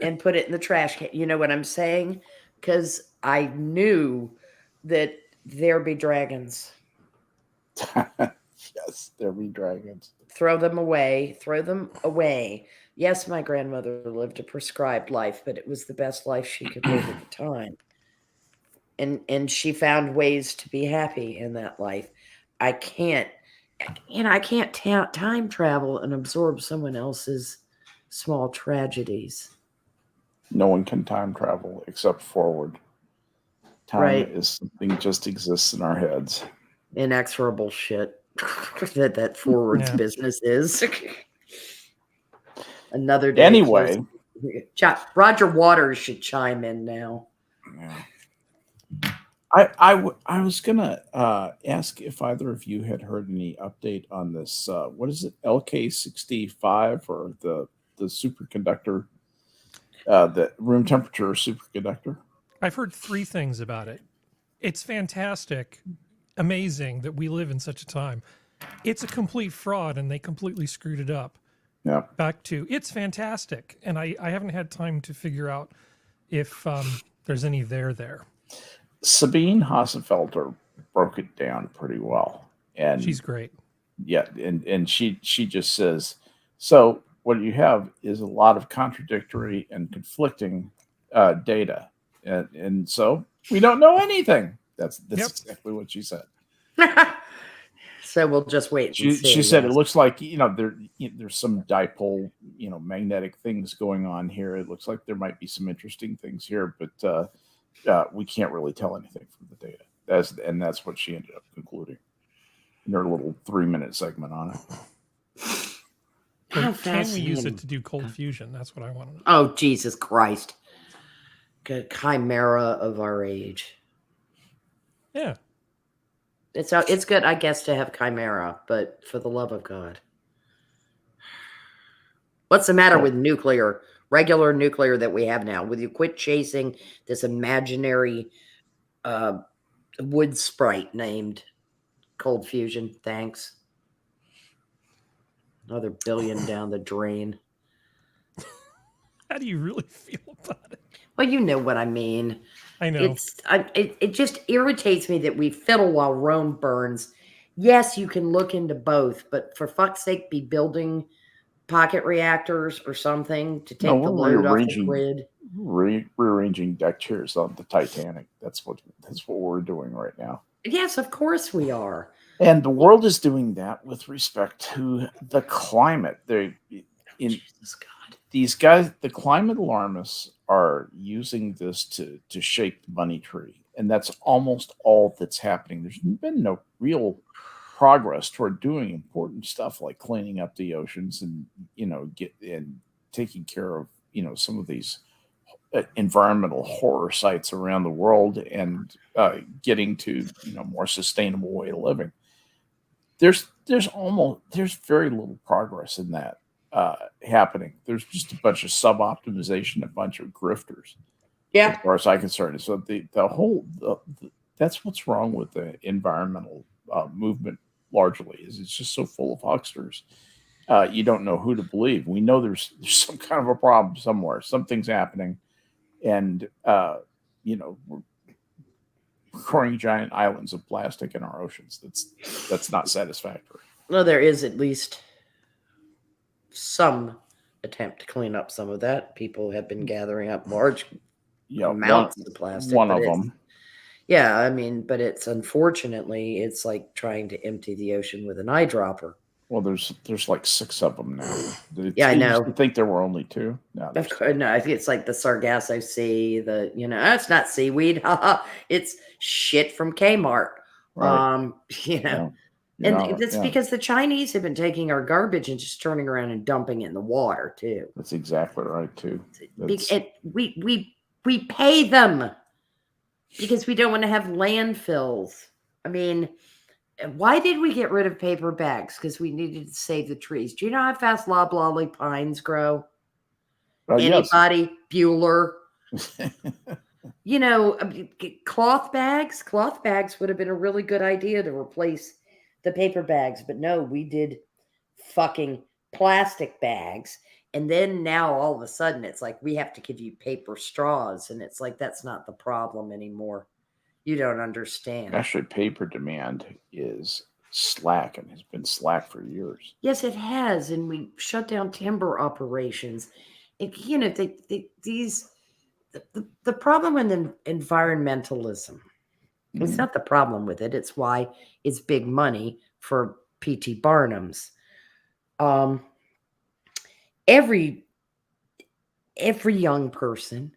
and put it in the trash can. You know what I'm saying? Because I knew that there'd be dragons. Yes, there'd be dragons. Throw them away. Throw them away. Yes, my grandmother lived a prescribed life, but it was the best life she could live at the time. And she found ways to be happy in that life. I can't. I can't time travel and absorb someone else's small tragedies. No one can time travel except forward. Time Right. is something just exists in our heads. Inexorable shit that forwards business is. Another day. Anyway, Roger Waters should chime in now. Yeah. I was gonna ask if either of you had heard any update on this. What is it, LK65 or the superconductor, the room temperature superconductor? I've heard 3 things about it. It's fantastic, amazing that we live in such a time. It's a complete fraud, and they completely screwed it up. Yeah. Back to it's fantastic, and I haven't had time to figure out if there's any there. Sabine Hasselfelter broke it down pretty well, and she's great. Yeah, and she just says, so what you have is a lot of contradictory and conflicting data, and so we don't know anything. That's exactly what she said. So we'll just wait. She said it looks like there's some dipole magnetic things going on here. It looks like there might be some interesting things here, but we can't really tell anything from the data. That's what she ended up concluding in her little 3-minute segment on it. Can we use it to do cold fusion? That's what I want to know. Oh, Jesus Christ. Chimera of our age. Yeah. It's good, I guess, to have chimera, but for the love of God. What's the matter with nuclear, regular nuclear that we have now? Will you quit chasing this imaginary wood sprite named cold fusion? Thanks. Another billion down the drain. How do you really feel about it? Well, you know what I mean. I know. It just irritates me that we fiddle while Rome burns. Yes, you can look into both, but for fuck's sake, be building pocket reactors or something to take the load off the grid. Rearranging deck chairs on the Titanic. That's what we're doing right now. Yes, of course we are. And the world is doing that with respect to the climate. Jesus God. These guys, the climate alarmists, are using this to shake the money tree. And that's almost all that's happening. There's been no real progress toward doing important stuff like cleaning up the oceans and, taking care of, some of these environmental horror sites around the world and getting to, more sustainable way of living. There's very little progress in that happening. There's just a bunch of sub-optimization, a bunch of grifters. Yeah, as far as I'm concerned. So that's what's wrong with the environmental movement. Largely, is it's just so full of hucksters. You don't know who to believe. We know there's some kind of a problem somewhere. Something's happening, and we're growing giant islands of plastic in our oceans. That's not satisfactory. Well, there is at least some attempt to clean up some of that. People have been gathering up large amounts of plastic. One of them. Yeah, I mean, but unfortunately, it's like trying to empty the ocean with an eyedropper. Well, there's like 6 of them now. Yeah, I know. You think there were only 2? No, of course, no. I think it's like the Sargasso Sea. It's not seaweed. It's shit from Kmart. Right. And it's because the Chinese have been taking our garbage and just turning around and dumping it in the water too. That's exactly right too. We pay them because we don't want to have landfills. I mean, why did we get rid of paper bags? Because we needed to save the trees. Do you know how fast loblolly pines grow? Anybody? Yes. Bueller. Cloth bags. Cloth bags would have been a really good idea to replace the paper bags. But no, we did fucking plastic bags. And then now all of a sudden it's like we have to give you paper straws. And it's like that's not the problem anymore. You don't understand. Actually, paper demand is slack and has been slack for years. Yes, it has. And we shut down timber operations. And, the problem with environmentalism, it's not the problem with it. It's why it's big money for P.T. Barnum's. Every young person,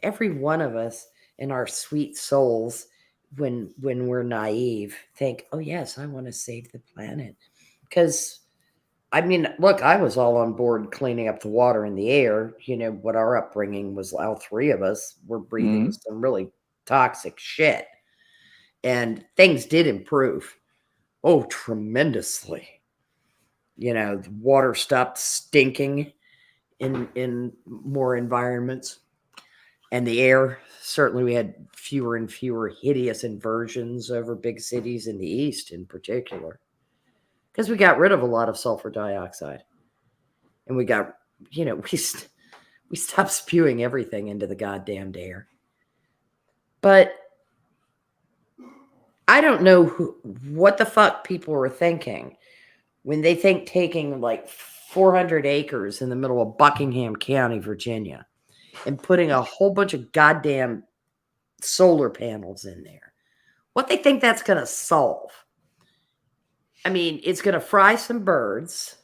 every one of us in our sweet souls, when we're naive, think, oh yes, I want to save the planet. Because I mean, look, I was all on board cleaning up the water and the air. What our upbringing was, all three of us were breathing some really toxic shit. And things did improve. Oh, tremendously. The water stopped stinking in more environments. And the air, certainly we had fewer and fewer hideous inversions over big cities in the East in particular. Because we got rid of a lot of sulfur dioxide. And we got, we stopped spewing everything into the goddamn air. But I don't know what the fuck people were thinking when they think taking like 400 acres in the middle of Buckingham County, Virginia, and putting a whole bunch of goddamn solar panels in there. What they think that's going to solve. I mean, it's going to fry some birds.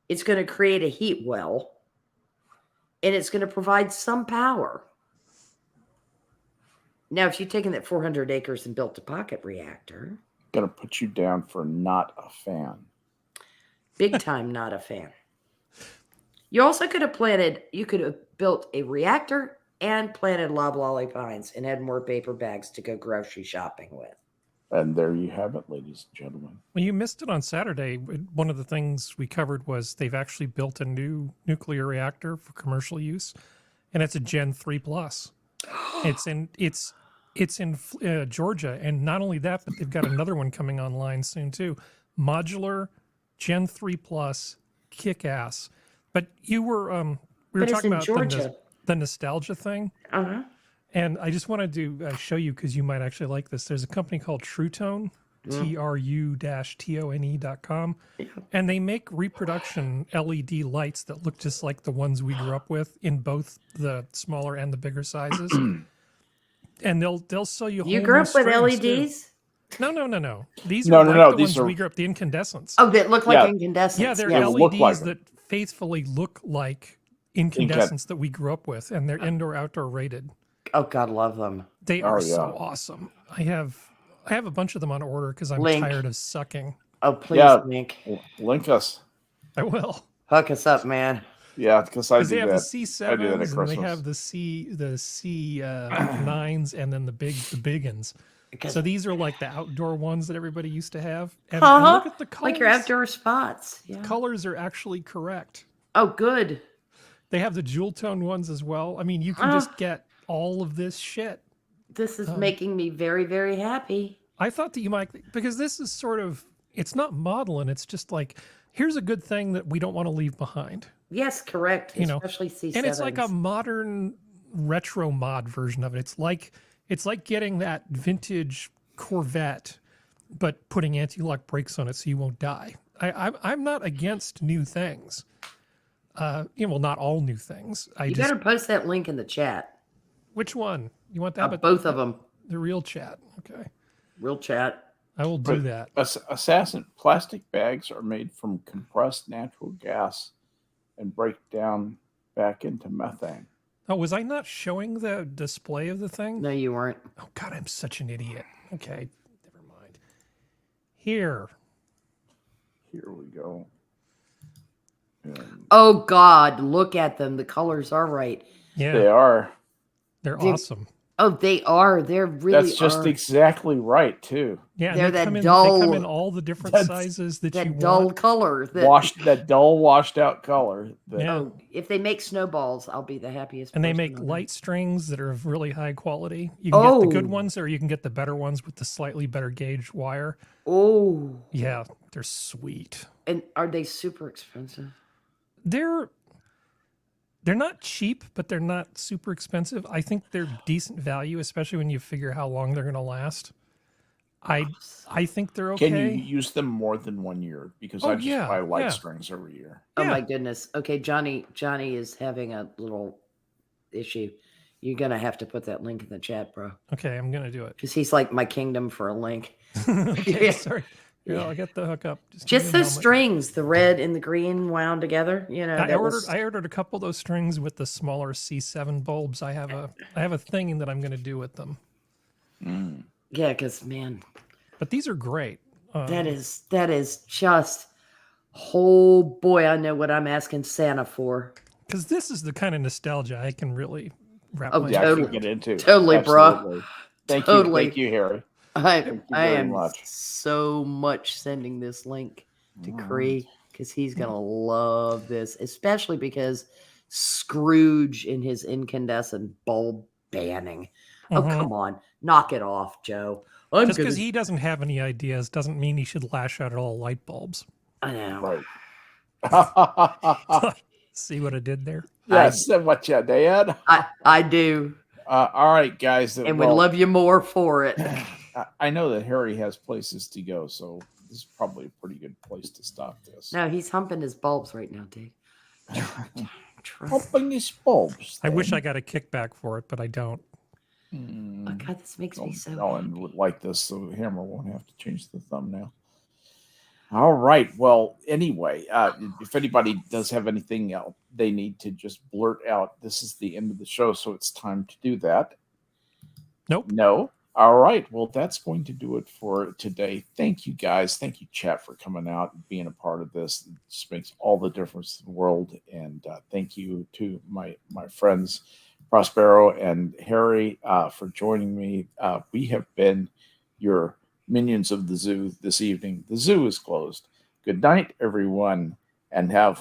It's going to create a heat well. And it's going to provide some power. Now, if you've taken that 400 acres and built a pocket reactor. Going to put you down for not a fan. Big time not a fan. You also could have built a reactor and planted loblolly pines and had more paper bags to go grocery shopping with. And there you have it, ladies and gentlemen. Well, you missed it on Saturday. One of the things we covered was they've actually built a new nuclear reactor for commercial use, and it's a Gen 3 plus. It's in Georgia, and not only that, but they've got another one coming online soon too. Modular, Gen 3 plus, kick ass. But you were we were talking about the nostalgia thing. Uh-huh. And I just wanted to show you, because you might actually like this. There's a company called TrueTone, TRU-TONE.com. Yeah. And they make reproduction LED lights that look just like the ones we grew up with in both the smaller and the bigger sizes. And they'll sell you whole You grew up with Too. LEDs? No. These are the ones we grew up, the incandescents. Oh, that look like incandescents. Yeah, they're LEDs that faithfully look like incandescents that we grew up with, and they're indoor-outdoor rated. Oh, God, love them. They are so awesome. I have a bunch of them on order because I'm tired of sucking. Oh, please, Link. Link us. I will. Hook us up, man. Yeah, because I do they have that. The C7s, and they have the C9s, and then the biggins. So these are like the outdoor ones that everybody used to have. And look at the colors. Like your outdoor spots. Yeah. The colors are actually correct. Oh, good. They have the jewel tone ones as well. I mean, you can just get all of this shit. This is making me very, very happy. I thought that you might, because this is sort of, it's not modeling. It's just like, here's a good thing that we don't want to leave behind. Yes, correct. Especially C7s. And it's like a modern retro mod version of it. It's like getting that vintage Corvette, but putting anti-lock brakes on it so you won't die. I'm not against new things. Well, not all new things. You better post that link in the chat. Which one? You want that? Both of them. The real chat. Okay. Real chat. I will do that. Assassin plastic bags are made from compressed natural gas and break down back into methane. Oh, was I not showing the display of the thing? No, you weren't. Oh, God, I'm such an idiot. Okay, never mind. Here we go. Oh, God, look at them. The colors are right. Yeah. They are. They're awesome. Oh, they are. They're really That's just exactly right, too. Yeah, they're that dull. They come in all the different sizes that you want. That dull color. That dull, washed out color. Oh, if they make snowballs, I'll be the happiest. And they make light strings that are of really high quality. You can get the good ones, or you can get the better ones with the slightly better gauge wire. Oh. Yeah, they're sweet. And are they super expensive? They're not cheap, but they're not super expensive. I think they're decent value, especially when you figure how long they're going to last. I think they're okay. Can you use them more than 1 year? Because I just buy light strings every year. Oh my goodness. Okay, Johnny is having a little issue. You're going to have to put that link in the chat, bro. Okay, I'm going to do it. Because he's like my kingdom for a link. Okay, sorry. Yeah, I'll get the hookup. Give Just me a those moment. strings, the red and the green wound together. You know, I ordered a couple of those strings with the smaller C7 bulbs. I have a thing that I'm going to do with them. Yeah, because man, but these are great. That is just, oh boy, I know what I'm asking Santa for. Because this is the kind of nostalgia I can really wrap my yeah, head I totally. can get into. Totally, Absolutely. bro. Thank you, Harry. I Thank you I very am much. so much sending this link to Cree because he's gonna love this, especially because Scrooge in his incandescent bulb banning. Oh, come on, knock it off, Joe. Just because he doesn't have any ideas doesn't mean he should lash out at all light bulbs. I know. Right. See what I did there? Yes, what you did. I do. All right, guys. And we love you more for it. I know that Harry has places to go, so this is probably a pretty good place to stop this. No, he's humping his bulbs right now, Dave. Humping his bulbs. I wish I got a kickback for it, but I don't. Oh, God, this makes me so happy. And like this, so the hammer won't have to change the thumbnail. All right. Well, anyway, if anybody does have anything else they need to just blurt out, this is the end of the show, so it's time to do that. Nope. No. All right. Well, that's going to do it for today. Thank you, guys. Thank you, chat, for coming out and being a part of this. It just makes all the difference in the world. And thank you to my friends, Prospero and Harry, for joining me. We have been your minions of the zoo this evening. The zoo is closed. Good night, everyone, and have